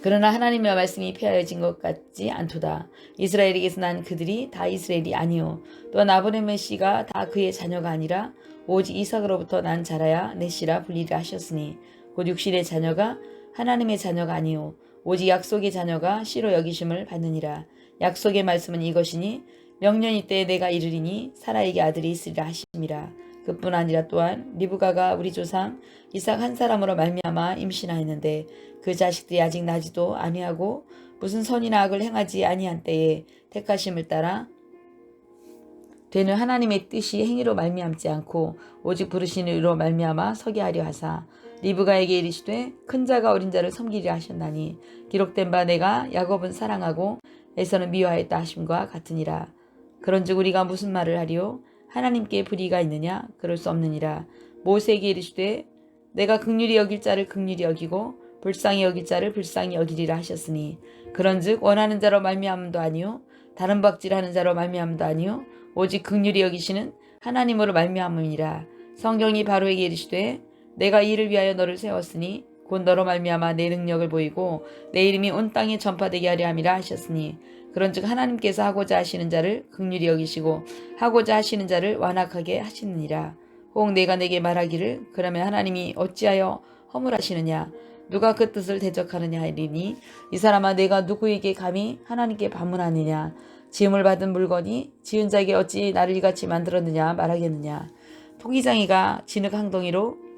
그러나 하나님의 말씀이 폐하여진 것 같지 않도다. 이스라엘에게서 난 그들이 다 이스라엘이 아니요 또한 아브라함의 씨가 다 그의 자녀가 아니라 오직 이삭으로부터 난 자라야 내 씨라 불리라 하셨으니 곧 육신의 자녀가 하나님의 자녀가 아니요 오직 약속의 자녀가 씨로 여기심을 받느니라. 약속의 말씀은 이것이니 명년이 때에 내가 이르리니 사라에게 아들이 있으리라 하심이라. 그뿐 아니라 또한 리브가가 우리 조상 이삭 한 사람으로 말미암아 임신하였는데 그 자식들이 아직 나지도 아니하고 무슨 선이나 악을 행하지 아니한 때에 택하심을 따라 되는 하나님의 뜻이 행위로 말미암지 않고 오직 부르시는 의로 말미암아 서게 하려 하사 리브가에게 이르시되 큰 자가 어린 자를 섬기리라 하셨나니 기록된 바 내가 야곱은 사랑하고 에서는 미워하였다 하심과 같으니라. 그런즉 우리가 무슨 말을 하리요? 하나님께 불의가 있느냐? 그럴 수 없느니라. 모세에게 이르시되 내가 긍휼히 여길 자를 긍휼히 여기고 불쌍히 여길 자를 불쌍히 여기리라 하셨으니 그런즉 원하는 자로 말미암음도 아니요 다른 박질하는 자로 말미암음도 아니요 오직 긍휼히 여기시는 하나님으로 말미암음이라. 성경이 바로에게 이르시되 내가 이 일을 위하여 너를 세웠으니 곧 너로 말미암아 내 능력을 보이고 내 이름이 온 땅에 전파되게 하려 함이라 하셨으니 그런즉 하나님께서 하고자 하시는 자를 긍휼히 여기시고 하고자 하시는 자를 완악하게 하시느니라. 혹 내가 내게 말하기를 그러면 하나님이 어찌하여 허물하시느냐 누가 그 뜻을 대적하느냐 하리니 이 사람아 내가 누구에게 감히 하나님께 반문하느냐 지음을 받은 물건이 지은 자에게 어찌 나를 이같이 만들었느냐 말하겠느냐. 토기장이가 진흙 항덩이로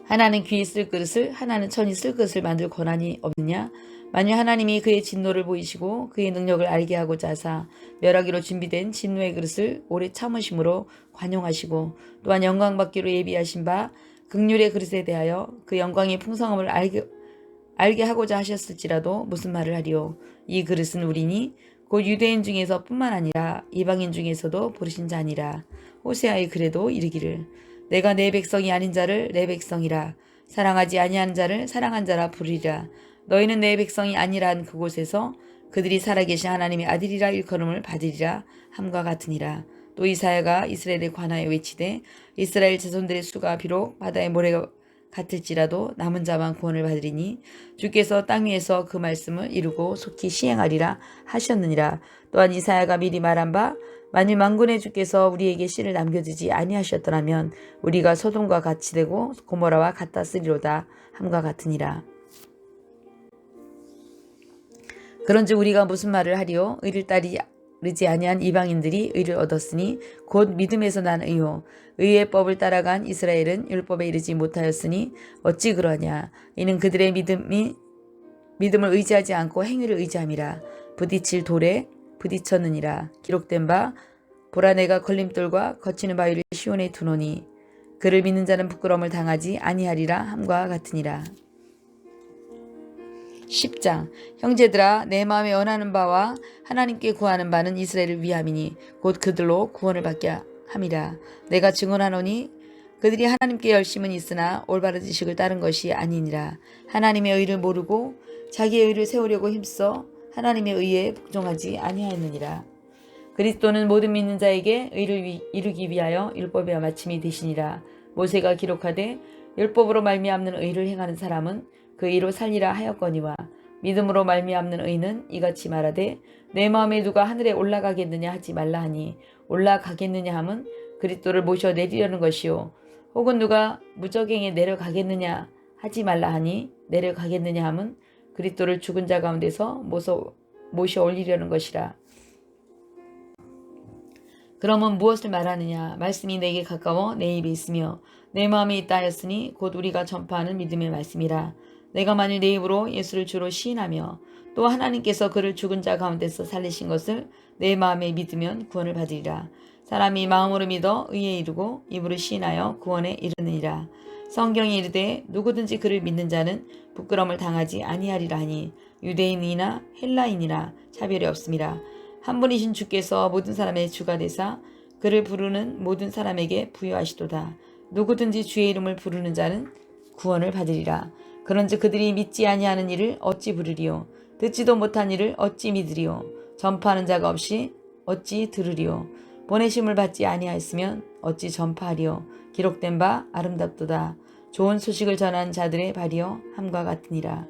하나는 귀히 쓸 그릇을 하나는 천이 쓸 그릇을 만들 권한이 없느냐. 만일 하나님이 그의 진노를 보이시고 그의 능력을 알게 하고자 하사 멸하기로 준비된 진노의 그릇을 오래 참으심으로 관용하시고 또한 영광받기로 예비하신 바 긍휼의 그릇에 대하여 그 영광의 풍성함을 알게 하고자 하셨을지라도 무슨 말을 하리요. 이 그릇은 우리니 곧 유대인 중에서 뿐만 아니라 이방인 중에서도 부르신 자니라. 호세아의 글에도 이르기를 내가 내 백성이 아닌 자를 내 백성이라 사랑하지 아니하는 자를 사랑한 자라 부르리라. 너희는 내 백성이 아니란 그곳에서 그들이 살아계신 하나님의 아들이라 일컬음을 받으리라 함과 같으니라. 또 이사야가 이스라엘에 관하여 외치되 이스라엘 자손들의 수가 비록 바다의 모래가 같을지라도 남은 자만 구원을 받으리니 주께서 땅 위에서 그 말씀을 이루고 속히 시행하리라 하셨느니라. 또한 이사야가 미리 말한 바 만일 만군의 주께서 우리에게 씨를 남겨두지 아니하셨더라면 우리가 소돔과 같이 되고 고모라와 같았으리로다 함과 같으니라. 그런즉 우리가 무슨 말을 하리요? 의를 따르지 아니한 이방인들이 의를 얻었으니 곧 믿음에서 난 의요. 의의 법을 따라간 이스라엘은 율법에 이르지 못하였으니 어찌 그러냐? 이는 그들의 믿음을 의지하지 않고 행위를 의지함이라. 부딪힐 돌에 부딪혔느니라. 기록된 바 보라 내가 걸림돌과 거치는 바위를 시온에 두노니 그를 믿는 자는 부끄러움을 당하지 아니하리라 함과 같으니라. 10장 형제들아 내 마음에 원하는 바와 하나님께 구하는 바는 이스라엘을 위함이니 곧 그들로 구원을 받게 함이라. 내가 증언하노니 그들이 하나님께 열심은 있으나 올바른 지식을 따른 것이 아니니라. 하나님의 의를 모르고 자기의 의를 세우려고 힘써 하나님의 의에 복종하지 아니하였느니라. 그리스도는 모든 믿는 자에게 의를 이루기 위하여 율법의 마침이 되시니라. 모세가 기록하되 율법으로 말미암는 의를 행하는 사람은 그 의로 살리라 하였거니와 믿음으로 말미암는 의는 이같이 말하되 내 마음에 누가 하늘에 올라가겠느냐 하지 말라 하니 올라가겠느냐 함은 그리스도를 모셔 내리려는 것이요 혹은 누가 무저갱에 내려가겠느냐 하지 말라 하니 내려가겠느냐 함은 그리스도를 죽은 자 가운데서 모셔 올리려는 것이라. 그러면 무엇을 말하느냐? 말씀이 내게 가까워 내 입에 있으며 내 마음에 있다 하였으니 곧 우리가 전파하는 믿음의 말씀이라. 내가 만일 내 입으로 예수를 주로 시인하며 또 하나님께서 그를 죽은 자 가운데서 살리신 것을 내 마음에 믿으면 구원을 받으리라. 사람이 마음으로 믿어 의에 이르고 입으로 시인하여 구원에 이르느니라. 성경이 이르되 누구든지 그를 믿는 자는 부끄러움을 당하지 아니하리라 하니 유대인이나 헬라인이나 차별이 없음이라. 한 분이신 주께서 모든 사람의 주가 되사 그를 부르는 모든 사람에게 부여하시도다. 누구든지 주의 이름을 부르는 자는 구원을 받으리라. 그런즉 그들이 믿지 아니하는 일을 어찌 부르리요? 듣지도 못한 일을 어찌 믿으리요? 전파하는 자가 없이 어찌 들으리요? 보내심을 받지 아니하였으면 어찌 전파하리요? 기록된 바 아름답도다. 좋은 소식을 전한 자들의 발이여 함과 같으니라.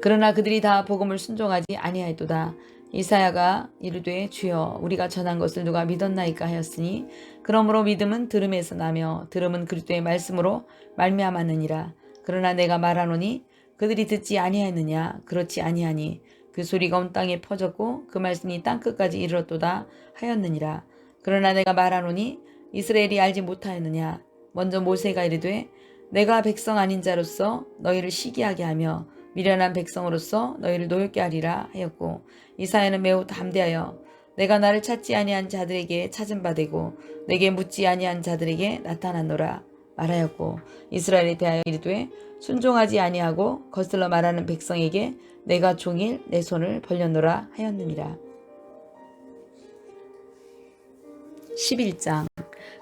그러나 그들이 다 복음을 순종하지 아니하였도다. 이사야가 이르되 주여 우리가 전한 것을 누가 믿었나이까 하였으니 그러므로 믿음은 들음에서 나며 들음은 그리스도의 말씀으로 말미암았느니라. 그러나 내가 말하노니 그들이 듣지 아니하였느냐? 그렇지 아니하니 그 소리가 온 땅에 퍼졌고 그 말씀이 땅끝까지 이르렀도다 하였느니라. 그러나 내가 말하노니 이스라엘이 알지 못하였느냐? 먼저 모세가 이르되 내가 백성 아닌 자로서 너희를 시기하게 하며 미련한 백성으로서 너희를 노엽게 하리라 하였고 이사야는 매우 담대하여 내가 나를 찾지 아니한 자들에게 찾은 바 되고 내게 묻지 아니한 자들에게 나타났노라 말하였고 이스라엘에 대하여 이르되 순종하지 아니하고 거슬러 말하는 백성에게 내가 종일 내 손을 벌렸노라 하였느니라. 11장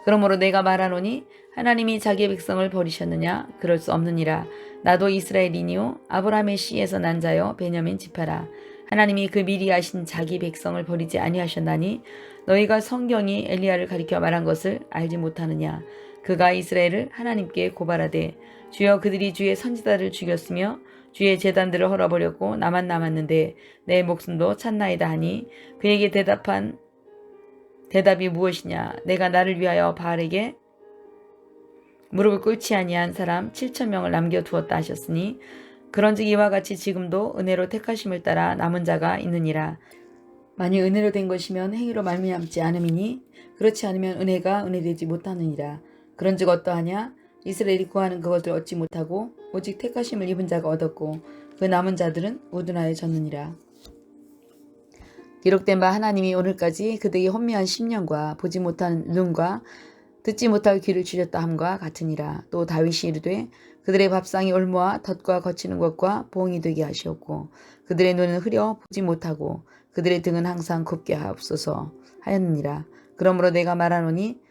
그러므로 내가 말하노니 하나님이 자기의 백성을 버리셨느냐? 그럴 수 없느니라. 나도 이스라엘이니요 아브라함의 씨에서 난 자여 베냐민 지파라. 하나님이 그 미리 하신 자기 백성을 버리지 아니하셨나니 너희가 성경이 엘리야를 가리켜 말한 것을 알지 못하느냐? 그가 이스라엘을 하나님께 고발하되 주여 그들이 주의 선지자를 죽였으며 주의 제단들을 헐어버렸고 나만 남았는데 내 목숨도 찾나이다 하니 그에게 대답이 무엇이냐? 내가 나를 위하여 바알에게 무릎을 꿇지 아니한 사람 7,000명을 남겨두었다 하셨으니 그런즉 이와 같이 지금도 은혜로 택하심을 따라 남은 자가 있느니라. 만일 은혜로 된 것이면 행위로 말미암지 않음이니 그렇지 않으면 은혜가 은혜되지 못하느니라. 그런즉 어떠하냐? 이스라엘이 구하는 그것을 얻지 못하고 오직 택하심을 입은 자가 얻었고 그 남은 자들은 우둔하여 졌느니라. 기록된 바 하나님이 오늘까지 그들에게 혼미한 심령과 보지 못한 눈과 듣지 못할 귀를 주셨다 함과 같으니라. 또 다윗이 이르되 그들의 밥상이 올무와 덫과 거치는 것과 봉이 되게 하시었고 그들의 눈은 흐려 보지 못하고 그들의 등은 항상 굽게 하옵소서 하였느니라. 그러므로 내가 말하노니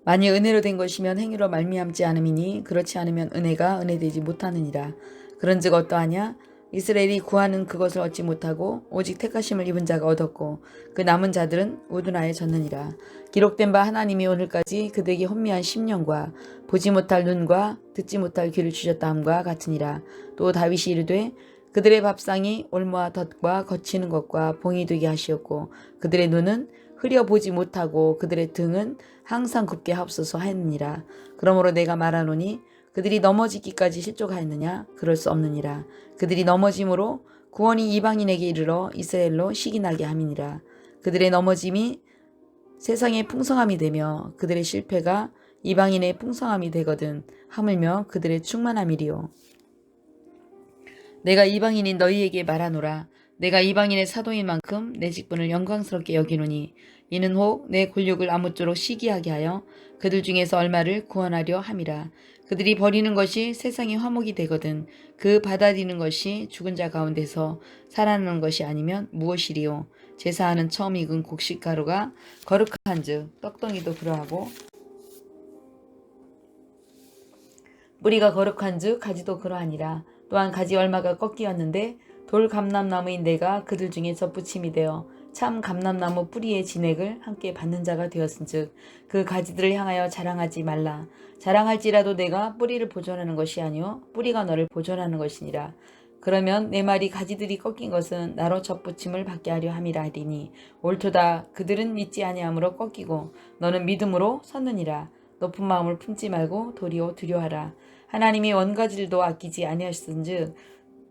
만일 은혜로 된 것이면 행위로 말미암지 않음이니 그렇지 않으면 은혜가 은혜되지 못하느니라. 그런즉 어떠하냐? 이스라엘이 구하는 그것을 얻지 못하고 오직 택하심을 입은 자가 얻었고 그 남은 자들은 우둔하에 졌느니라. 기록된 바 하나님이 오늘까지 그들에게 혼미한 심령과 보지 못할 눈과 듣지 못할 귀를 주셨다 함과 같으니라. 또 다윗이 이르되 그들의 밥상이 올무와 덫과 거치는 것과 봉이 되게 하시었고 그들의 눈은 흐려보지 못하고 그들의 등은 항상 굽게 하옵소서 하였느니라. 그러므로 내가 말하노니 그들이 넘어지기까지 실족하였느냐? 그럴 수 없느니라. 그들이 넘어짐으로 구원이 이방인에게 이르러 이스라엘로 시기나게 함이니라. 그들의 넘어짐이 세상의 풍성함이 되며 그들의 실패가 이방인의 풍성함이 되거든 하물며 그들의 충만함이리요. 내가 이방인인 너희에게 말하노라. 내가 이방인의 사도인 만큼 내 직분을 영광스럽게 여기노니 이는 혹 내 곤욕을 아무쪼록 시기하게 하여 그들 중에서 얼마를 구원하려 함이라. 그들이 버리는 것이 세상의 화목이 되거든 그 받아들이는 것이 죽은 자 가운데서 살아나는 것이 아니면 무엇이리요. 제사하는 처음 익은 곡식가루가 거룩한즉 떡덩이도 그러하고 뿌리가 거룩한즉 가지도 그러하니라. 또한 가지 얼마가 꺾이었는데 돌 감람나무인 내가 그들 중에 덧붙임이 되어 참 감람나무 뿌리의 진액을 함께 받는 자가 되었은즉 그 가지들을 향하여 자랑하지 말라. 자랑할지라도 내가 뿌리를 보존하는 것이 아니요 뿌리가 너를 보존하는 것이니라. 그러면 내 말이 가지들이 꺾인 것은 나로 덧붙임을 받게 하려 함이라 하리니 옳도다. 그들은 믿지 아니함으로 꺾이고 너는 믿음으로 섰느니라. 높은 마음을 품지 말고 도리어 두려워하라. 하나님이 원가지들도 아끼지 아니하셨은즉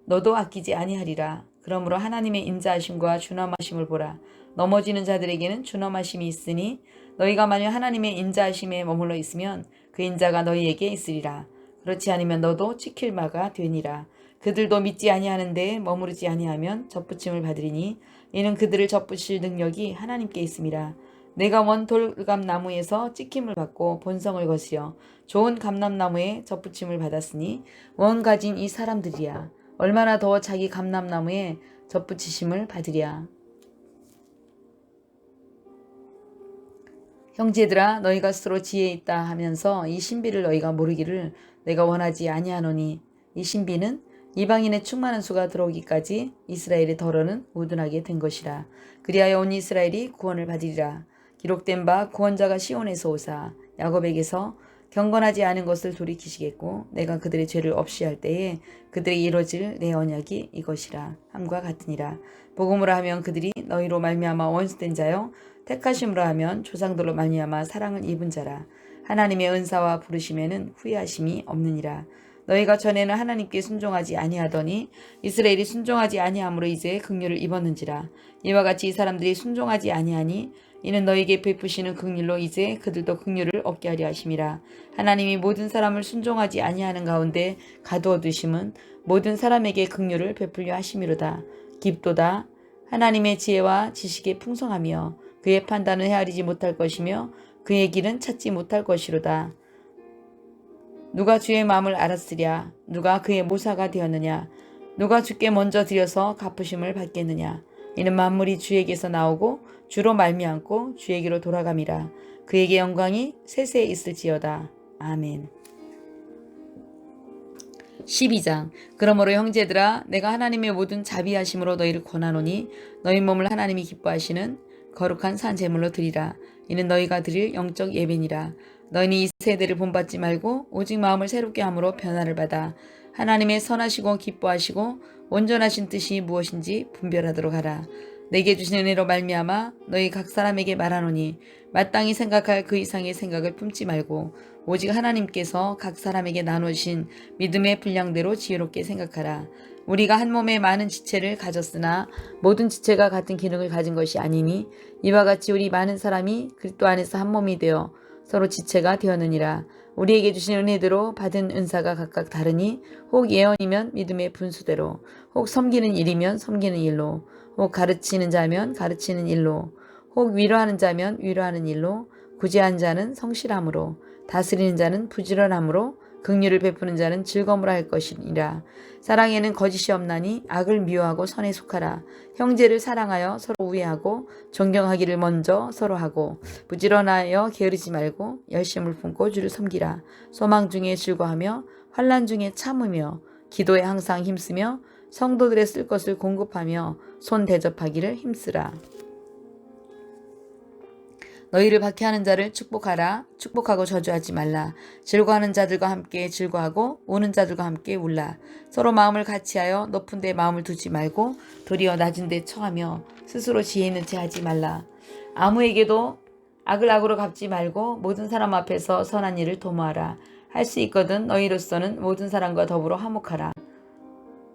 너도 아끼지 아니하리라. 그러므로 하나님의 인자하심과 준엄하심을 보라. 넘어지는 자들에게는 준엄하심이 있으니 너희가 만일 하나님의 인자하심에 머물러 있으면 그 인자가 너희에게 있으리라. 그렇지 않으면 너도 지킬 바가 되니라. 그들도 믿지 아니하는데 머무르지 아니하면 덧붙임을 받으리니 이는 그들을 덧붙일 능력이 하나님께 있음이라. 내가 원 돌감나무에서 찍힘을 받고 본성을 거스려 좋은 감람나무에 덧붙임을 받았으니 원 가진 이 사람들이야. 얼마나 더 자기 감람나무에 덧붙이심을 받으랴. 형제들아 너희가 스스로 지혜 있다 하면서 이 신비를 너희가 모르기를 내가 원하지 아니하노니 이 신비는 이방인의 충만한 수가 들어오기까지 이스라엘의 덜어는 우둔하게 된 것이라. 그리하여 온 이스라엘이 구원을 받으리라. 기록된 바 구원자가 시온에서 오사 야곱에게서 경건하지 않은 것을 돌이키시겠고 내가 그들의 죄를 없이 할 때에 그들에게 이루어질 내 언약이 이것이라 함과 같으니라. 복음으로 하면 그들이 너희로 말미암아 원수된 자요 택하심으로 하면 조상들로 말미암아 사랑을 입은 자라. 하나님의 은사와 부르심에는 후회하심이 없느니라. 너희가 전에는 하나님께 순종하지 아니하더니 이스라엘이 순종하지 아니함으로 이제 긍휼을 입었는지라. 이와 같이 이 사람들이 순종하지 아니하니 이는 너희에게 베푸시는 긍휼로 이제 그들도 긍휼을 얻게 하려 하심이라. 하나님이 모든 사람을 순종하지 아니하는 가운데 가두어 두심은 모든 사람에게 긍휼을 베풀려 하심이로다. 깊도다. 하나님의 지혜와 지식의 풍성하며 그의 판단은 헤아리지 못할 것이며 그의 길은 찾지 못할 것이로다. 누가 주의 마음을 알았으랴? 누가 그의 모사가 되었느냐? 누가 주께 먼저 드려서 갚으심을 받겠느냐? 이는 만물이 주에게서 나오고 주로 말미암고 주에게로 돌아감이라. 그에게 영광이 세세에 있을지어다. 아멘. 12장. 그러므로 형제들아 내가 하나님의 모든 자비하심으로 너희를 권하노니 너희 몸을 하나님이 기뻐하시는 거룩한 산 제물로 드리라. 이는 너희가 드릴 영적 예배니라. 너희는 이 세대를 본받지 말고 오직 마음을 새롭게 함으로 변화를 받아 하나님의 선하시고 기뻐하시고 온전하신 뜻이 무엇인지 분별하도록 하라. 내게 주신 은혜로 말미암아 너희 각 사람에게 말하노니 마땅히 생각할 그 이상의 생각을 품지 말고 오직 하나님께서 각 사람에게 나누신 믿음의 분량대로 지혜롭게 생각하라. 우리가 한 몸에 많은 지체를 가졌으나 모든 지체가 같은 기능을 가진 것이 아니니 이와 같이 우리 많은 사람이 그리스도 안에서 한 몸이 되어 서로 지체가 되었느니라. 우리에게 주신 은혜대로 받은 은사가 각각 다르니 혹 예언이면 믿음의 분수대로 혹 섬기는 일이면 섬기는 일로 혹 가르치는 자면 가르치는 일로, 혹 위로하는 자면 위로하는 일로, 구제한 자는 성실함으로, 다스리는 자는 부지런함으로, 긍휼을 베푸는 자는 즐거움으로 할 것이니라. 사랑에는 거짓이 없나니 악을 미워하고 선에 속하라. 형제를 사랑하여 서로 우애하고 존경하기를 먼저 서로 하고, 부지런하여 게으르지 말고 열심을 품고 주를 섬기라. 소망 중에 즐거워하며 환난 중에 참으며 기도에 항상 힘쓰며 성도들의 쓸 것을 공급하며 손 대접하기를 힘쓰라. 너희를 박해하는 자를 축복하라. 축복하고 저주하지 말라. 즐거워하는 자들과 함께 즐거워하고 우는 자들과 함께 울라. 서로 마음을 같이하여 높은 데 마음을 두지 말고 도리어 낮은 데 처하며 스스로 지혜 있는 체 하지 말라. 아무에게도 악을 악으로 갚지 말고 모든 사람 앞에서 선한 일을 도모하라. 할 수 있거든 너희로서는 모든 사람과 더불어 화목하라.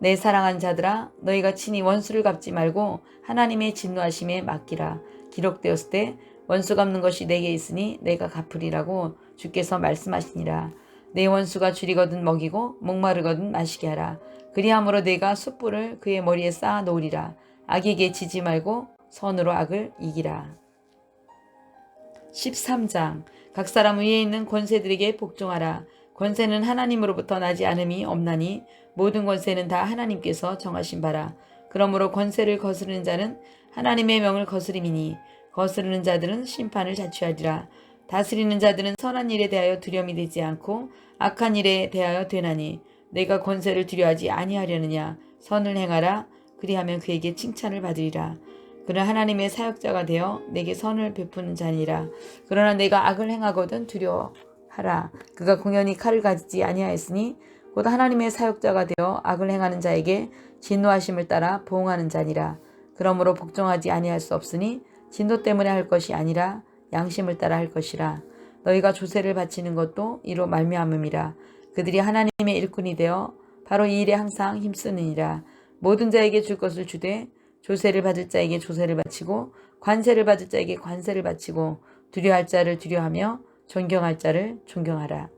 내 사랑하는 자들아, 너희가 친히 원수를 갚지 말고 하나님의 진노하심에 맡기라. 기록되었을 때 원수 갚는 것이 내게 있으니 내가 갚으리라고 주께서 말씀하시니라. 내 원수가 줄이거든 먹이고 목마르거든 마시게 하라. 그리함으로 내가 숯불을 그의 머리에 쌓아 놓으리라. 악에게 지지 말고 선으로 악을 이기라. 13장. 각 사람 위에 있는 권세들에게 복종하라. 권세는 하나님으로부터 나지 않음이 없나니 모든 권세는 다 하나님께서 정하신 바라. 그러므로 권세를 거스르는 자는 하나님의 명을 거스림이니 거스르는 자들은 심판을 자취하리라. 다스리는 자들은 선한 일에 대하여 두려움이 되지 않고 악한 일에 대하여 되나니 내가 권세를 두려워하지 아니하려느냐. 선을 행하라. 그리하면 그에게 칭찬을 받으리라. 그는 하나님의 사역자가 되어 내게 선을 베푸는 자니라. 그러나 내가 악을 행하거든 두려워하라. 그가 공연히 칼을 가지지 아니하였으니 곧 하나님의 사역자가 되어 악을 행하는 자에게 진노하심을 따라 보응하는 자니라. 그러므로 복종하지 아니할 수 없으니 진노 때문에 할 것이 아니라 양심을 따라 할 것이라. 너희가 조세를 바치는 것도 이로 말미암음이라. 그들이 하나님의 일꾼이 되어 바로 이 일에 항상 힘쓰느니라. 모든 자에게 줄 것을 주되 조세를 받을 자에게 조세를 바치고 관세를 받을 자에게 관세를 바치고 두려워할 자를 두려워하며 존경할 자를 존경하라.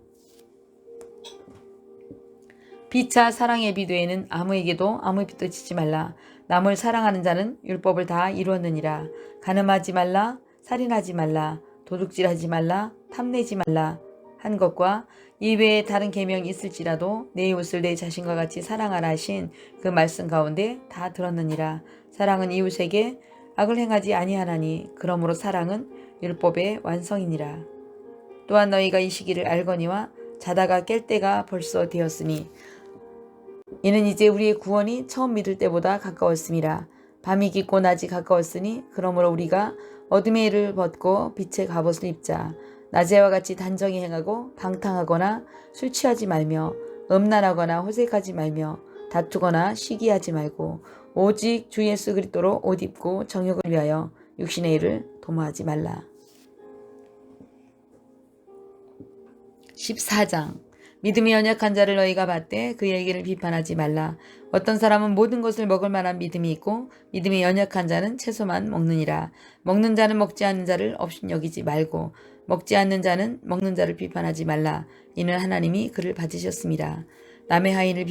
피차 사랑의 비도에는 아무에게도 아무 빚도 지지 말라. 남을 사랑하는 자는 율법을 다 이루었느니라. 간음하지 말라, 살인하지 말라, 도둑질하지 말라, 탐내지 말라 한 것과 이외에 다른 계명이 있을지라도 내 이웃을 내 자신과 같이 사랑하라 하신 그 말씀 가운데 다 들었느니라. 사랑은 이웃에게 악을 행하지 아니하나니 그러므로 사랑은 율법의 완성이니라. 또한 너희가 이 시기를 알거니와 자다가 깰 때가 벌써 되었으니 이는 이제 우리의 구원이 처음 믿을 때보다 가까웠음이라. 밤이 깊고 낮이 가까웠으니 그러므로 우리가 어둠의 일을 벗고 빛의 갑옷을 입자. 낮에와 같이 단정히 행하고 방탕하거나 술 취하지 말며 음란하거나 호색하지 말며 다투거나 시기하지 말고 오직 주 예수 그리스도로 옷 입고 정욕을 위하여 육신의 일을 도모하지 말라. 14장. 믿음이 연약한 자를 너희가 받되 그의 길을 비판하지 말라. 어떤 사람은 모든 것을 먹을 만한 믿음이 있고 믿음이 연약한 자는 채소만 먹느니라. 먹는 자는 먹지 않는 자를 업신여기지 말고 먹지 않는 자는 먹는 자를 비판하지 말라. 이는 하나님이 그를 받으셨습니다. 남의 하인을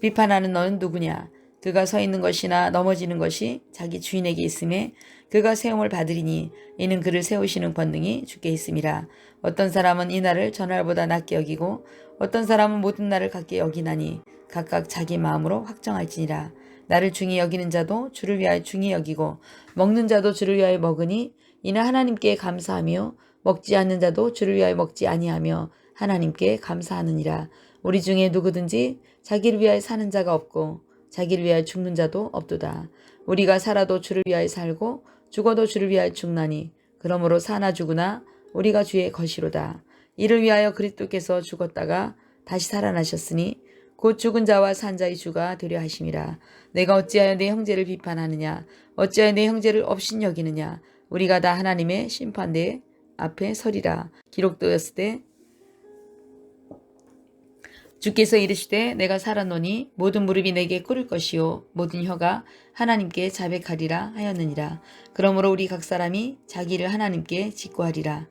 비판하는 너는 누구냐? 그가 서 있는 것이나 넘어지는 것이 자기 주인에게 있음에 그가 세움을 받으리니 이는 그를 세우시는 권능이 주께 있음이라. 어떤 사람은 이 날을 전날보다 낮게 여기고 어떤 사람은 모든 날을 같게 여기나니 각각 자기 마음으로 확정할지니라. 나를 중히 여기는 자도 주를 위하여 중히 여기고 먹는 자도 주를 위하여 먹으니 이는 하나님께 감사하며 먹지 않는 자도 주를 위하여 먹지 아니하며 하나님께 감사하느니라. 우리 중에 누구든지 자기를 위하여 사는 자가 없고 자기를 위하여 죽는 자도 없도다. 우리가 살아도 주를 위하여 살고 죽어도 주를 위하여 죽나니 그러므로 사나 죽으나 우리가 주의 것이로다. 이를 위하여 그리스도께서 죽었다가 다시 살아나셨으니 곧 죽은 자와 산 자의 주가 되려 하심이라. 내가 어찌하여 내 형제를 비판하느냐? 어찌하여 내 형제를 업신여기느냐? 우리가 다 하나님의 심판대 앞에 서리라. 기록되었을 때 주께서 이르시되 내가 살았노니 모든 무릎이 내게 꿇을 것이요 모든 혀가 하나님께 자백하리라 하였느니라. 그러므로 우리 각 사람이 자기를 하나님께 직구하리라.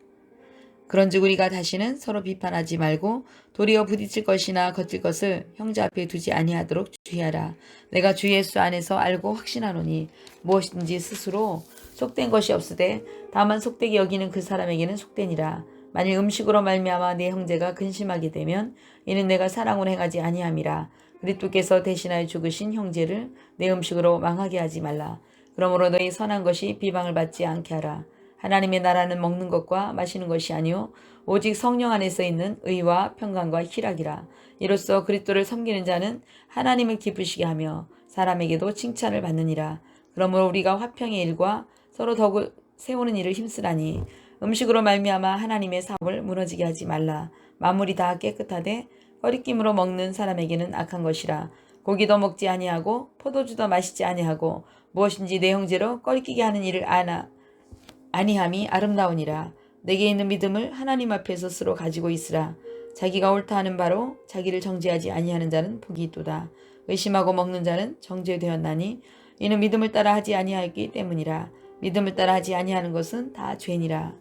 그런즉 우리가 다시는 서로 비판하지 말고 도리어 부딪힐 것이나 거칠 것을 형제 앞에 두지 아니하도록 주의하라. 내가 주 예수 안에서 알고 확신하노니 무엇이든지 스스로 속된 것이 없으되 다만 속되게 여기는 그 사람에게는 속되니라. 만일 음식으로 말미암아 내 형제가 근심하게 되면 이는 내가 사랑으로 행하지 아니함이라. 그리스도께서 대신하여 죽으신 형제를 내 음식으로 망하게 하지 말라. 그러므로 너희 선한 것이 비방을 받지 않게 하라. 하나님의 나라는 먹는 것과 마시는 것이 아니요 오직 성령 안에서 있는 의와 평강과 희락이라. 이로써 그리스도를 섬기는 자는 하나님을 기쁘시게 하며 사람에게도 칭찬을 받느니라. 그러므로 우리가 화평의 일과 서로 더욱 세우는 일을 힘쓰라니 음식으로 말미암아 하나님의 사업을 무너지게 하지 말라. 만물이 다 깨끗하되 거리낌으로 먹는 사람에게는 악한 것이라. 고기도 먹지 아니하고 포도주도 마시지 아니하고 무엇인지 내 형제로 꺼리끼게 하는 일을 아니함이 아름다우니라. 내게 있는 믿음을 하나님 앞에 스스로 가지고 있으라. 자기가 옳다 하는 바로 자기를 정죄하지 아니하는 자는 복이 있도다. 의심하고 먹는 자는 정죄되었나니 이는 믿음을 따라 하지 아니하였기 때문이라. 믿음을 따라 하지 아니하는 것은 다 죄니라.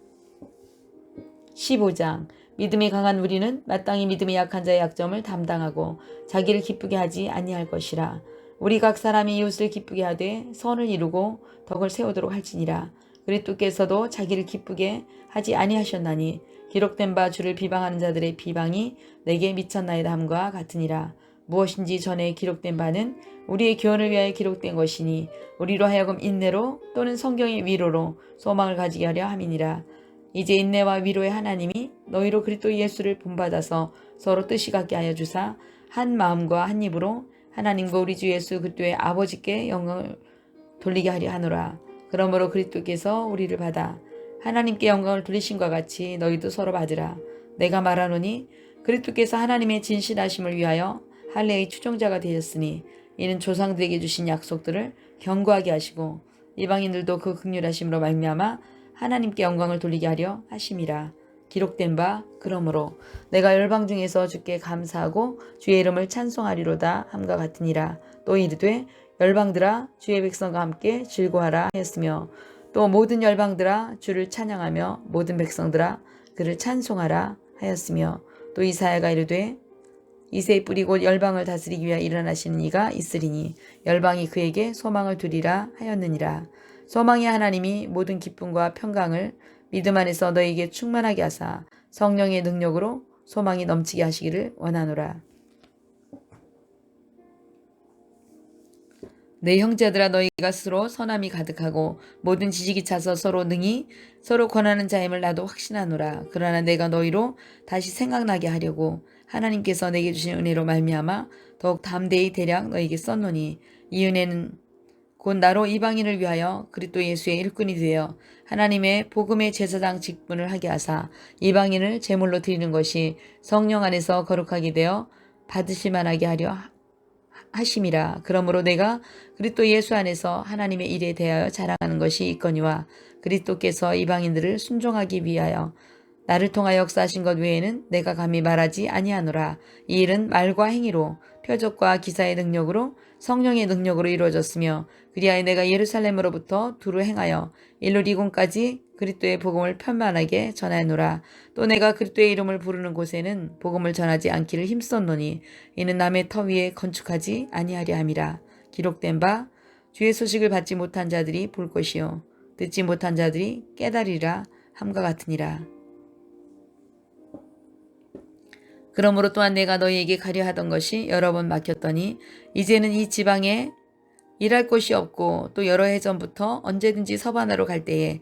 15장. 믿음이 강한 우리는 마땅히 믿음이 약한 자의 약점을 담당하고 자기를 기쁘게 하지 아니할 것이라. 우리 각 사람이 이웃을 기쁘게 하되 선을 이루고 덕을 세우도록 할지니라. 그리스도께서도 자기를 기쁘게 하지 아니하셨나니 기록된 바 주를 비방하는 자들의 비방이 내게 미쳤나이다 함과 같으니라. 무엇인지 전에 기록된 바는 우리의 교훈을 위하여 기록된 것이니 우리로 하여금 인내로 또는 성경의 위로로 소망을 가지게 하려 함이니라. 이제 인내와 위로의 하나님이 너희로 그리스도 예수를 본받아서 서로 뜻이 같게 하여 주사 한 마음과 한 입으로 하나님과 우리 주 예수 그리스도의 아버지께 영광을 돌리게 하려 하노라. 그러므로 그리스도께서 우리를 받아 하나님께 영광을 돌리신과 같이 너희도 서로 받으라. 내가 말하노니 그리스도께서 하나님의 진실하심을 위하여 할례의 추종자가 되셨으니 이는 조상들에게 주신 약속들을 견고하게 하시고 이방인들도 그 긍휼하심으로 말미암아 하나님께 영광을 돌리게 하려 하심이라. 기록된 바 그러므로 내가 열방 중에서 주께 감사하고 주의 이름을 찬송하리로다 함과 같으니라. 또 이르되 열방들아 주의 백성과 함께 즐거워하라 하였으며 또 모든 열방들아 주를 찬양하며 모든 백성들아 그를 찬송하라 하였으며 또 이사야가 이르되 이새의 뿌리 곧 열방을 다스리기 위하여 일어나시는 이가 있으리니 열방이 그에게 소망을 두리라 하였느니라. 소망의 하나님이 모든 기쁨과 평강을 믿음 안에서 너에게 충만하게 하사 성령의 능력으로 소망이 넘치게 하시기를 원하노라. 내 형제들아 너희가 스스로 선함이 가득하고 모든 지식이 차서 서로 능히 서로 권하는 자임을 나도 확신하노라. 그러나 내가 너희로 다시 생각나게 하려고 하나님께서 내게 주신 은혜로 말미암아 더욱 담대히 대략 너희에게 썼노니 이 은혜는 곧 나로 이방인을 위하여 그리스도 예수의 일꾼이 되어 하나님의 복음의 제사장 직분을 하게 하사 이방인을 제물로 드리는 것이 성령 안에서 거룩하게 되어 받으실 만하게 하려 하심이라. 그러므로 내가 그리스도 예수 안에서 하나님의 일에 대하여 자랑하는 것이 있거니와 그리스도께서 이방인들을 순종하기 위하여 나를 통하여 역사하신 것 외에는 내가 감히 말하지 아니하노라. 이 일은 말과 행위로 표적과 기사의 능력으로 성령의 능력으로 이루어졌으며 그리하여 내가 예루살렘으로부터 두루 행하여 일루리곤까지 그리스도의 복음을 편만하게 전하노라. 또 내가 그리스도의 이름을 부르는 곳에는 복음을 전하지 않기를 힘썼노니 이는 남의 터 위에 건축하지 아니하려 함이라. 기록된 바 주의 소식을 받지 못한 자들이 볼 것이요 듣지 못한 자들이 깨달으리라 함과 같으니라. 그러므로 또한 내가 너희에게 가려 하던 것이 여러 번 막혔더니 이제는 이 지방에 일할 곳이 없고 또 여러 해 전부터 언제든지 서바나로 갈 때에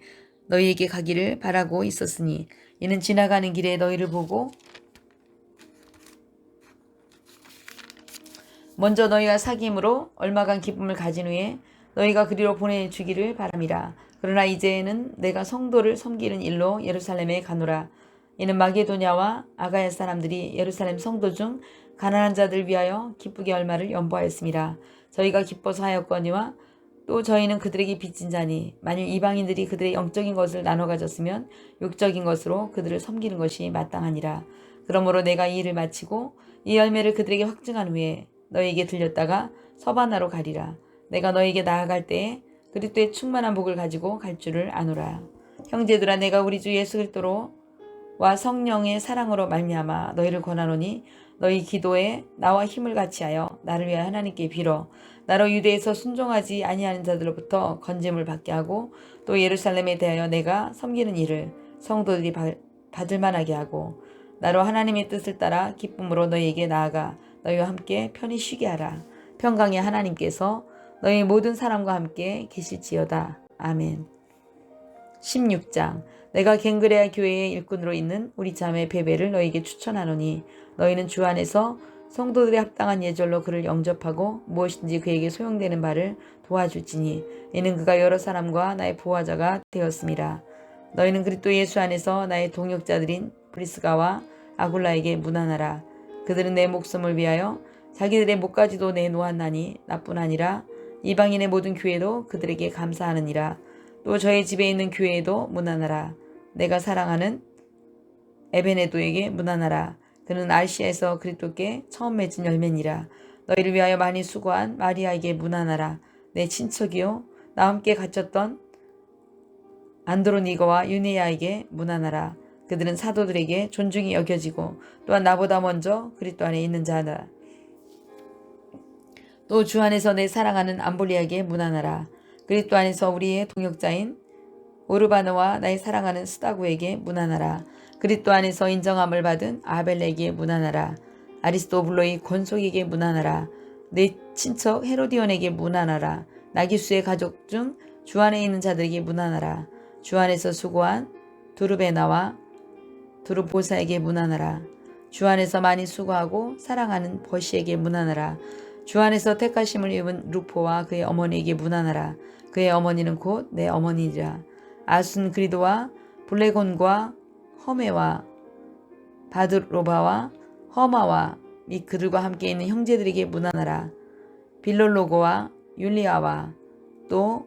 너희에게 가기를 바라고 있었으니 이는 지나가는 길에 너희를 보고 먼저 너희가 사귐으로 얼마간 기쁨을 가진 후에 너희가 그리로 보내주기를 바람이라. 그러나 이제는 내가 성도를 섬기는 일로 예루살렘에 가노라. 이는 마게도냐와 아가야 사람들이 예루살렘 성도 중 가난한 자들 위하여 기쁘게 얼마를 연보하였습니다. 저희가 기뻐서 하였거니와 또 저희는 그들에게 빚진 자니 만일 이방인들이 그들의 영적인 것을 나눠 가졌으면 육적인 것으로 그들을 섬기는 것이 마땅하니라. 그러므로 내가 이 일을 마치고 이 열매를 그들에게 확증한 후에 너희에게 들렸다가 서바나로 가리라. 내가 너희에게 나아갈 때에 그리스도의 충만한 복을 가지고 갈 줄을 아노라. 형제들아 내가 우리 주 예수 그리스도로 성령의 사랑으로 말미암아 너희를 권하노니 너희 기도에 나와 힘을 같이하여 나를 위하여 하나님께 빌어 나로 유대에서 순종하지 아니하는 자들로부터 건짐을 받게 하고 또 예루살렘에 대하여 내가 섬기는 일을 성도들이 받을 만하게 하고 나로 하나님의 뜻을 따라 기쁨으로 너희에게 나아가 너희와 함께 편히 쉬게 하라. 평강의 하나님께서 너희 모든 사람과 함께 계실지어다. 아멘. 16장. 내가 갱그레아 교회의 일꾼으로 있는 우리 자매 베베를 너희에게 추천하노니 너희는 주 안에서 성도들의 합당한 예절로 그를 영접하고 무엇인지 그에게 소용되는 바를 도와줄지니 이는 그가 여러 사람과 나의 보호자가 되었음이라. 너희는 그리스도 예수 안에서 나의 동역자들인 브리스가와 아굴라에게 문안하라. 그들은 내 목숨을 위하여 자기들의 목까지도 내놓았나니 나뿐 아니라 이방인의 모든 교회도 그들에게 감사하느니라. 또 저의 집에 있는 교회에도 문안하라. 내가 사랑하는 에베네도에게 문안하라. 그는 아시아에서 그리스도께 처음 맺은 열매니라. 너희를 위하여 많이 수고한 마리아에게 문안하라. 내 친척이요 나와 함께 갇혔던 안드로니거와 유네야에게 문안하라. 그들은 사도들에게 존중이 여겨지고 또한 나보다 먼저 그리스도 안에 있는 자다. 또 주 안에서 내 사랑하는 암볼리에게 문안하라. 그리스도 안에서 우리의 동역자인 오르바노와 나의 사랑하는 스다구에게 문안하라. 그리스도 안에서 인정함을 받은 아벨에게 문안하라. 아리스토블로의 권속에게 문안하라. 내 친척 헤로디온에게 문안하라. 나기수의 가족 중 주 안에 있는 자들에게 문안하라. 주 안에서 수고한 두르베나와 두르보사에게 문안하라. 주 안에서 많이 수고하고 사랑하는 버시에게 문안하라. 주 안에서 택하심을 입은 루포와 그의 어머니에게 문안하라. 그의 어머니는 곧 내 어머니라. 아순그리도와 블레곤과 허메와 바드로바와 허마와 및 그들과 함께 있는 형제들에게 문안하라. 빌롤로고와 율리아와 또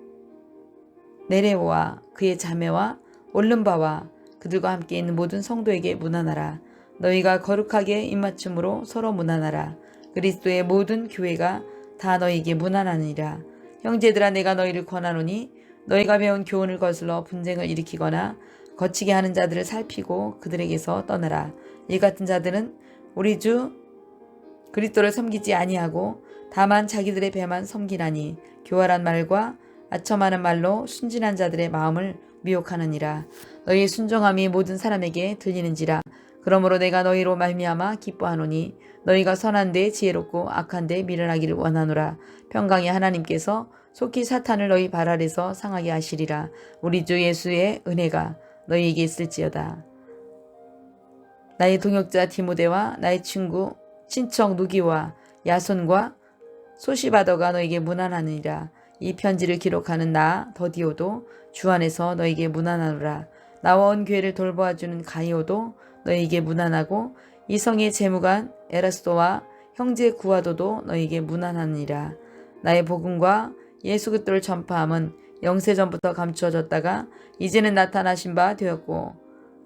네레오와 그의 자매와 올름바와 그들과 함께 있는 모든 성도에게 문안하라. 너희가 거룩하게 입맞춤으로 서로 문안하라. 그리스도의 모든 교회가 다 너희에게 문안하니라. 형제들아 내가 너희를 권하노니 너희가 배운 교훈을 거슬러 분쟁을 일으키거나 거치게 하는 자들을 살피고 그들에게서 떠나라. 이 같은 자들은 우리 주 그리스도를 섬기지 아니하고 다만 자기들의 배만 섬기나니 교활한 말과 아첨하는 말로 순진한 자들의 마음을 미혹하느니라. 너희의 순종함이 모든 사람에게 들리는지라. 그러므로 내가 너희로 말미암아 기뻐하노니 너희가 선한 데 지혜롭고 악한 데 미련하기를 원하노라. 평강의 하나님께서 속히 사탄을 너희 발 아래서 상하게 하시리라. 우리 주 예수의 은혜가 너희에게 있을지어다. 나의 동역자 디모데와 나의 친척 누기와 야손과 소시바더가 너에게 문안하느니라. 이 편지를 기록하는 나 더디오도 주 안에서 너에게 문안하노라. 나와 온 교회를 돌보아주는 가이오도 너에게 문안하고 이성의 재무관 에라스도와 형제 구아도도 너에게 문안하느니라. 나의 복음과 예수 그리스도를 전파함은 영세전부터 감추어졌다가 이제는 나타나신 바 되었고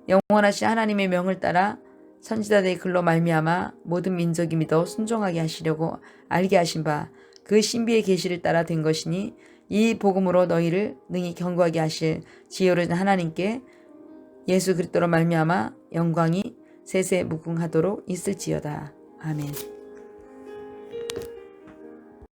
영원하신 하나님의 명을 따라 선지자들의 글로 말미암아 모든 민족이 믿어 순종하게 하시려고 알게 하신 바 그 신비의 계시를 따라 된 것이니 이 복음으로 너희를 능히 견고하게 하실 지혜로운 하나님께 예수 그리스도로 말미암아 영광이 세세 무궁하도록 있을지어다. 아멘.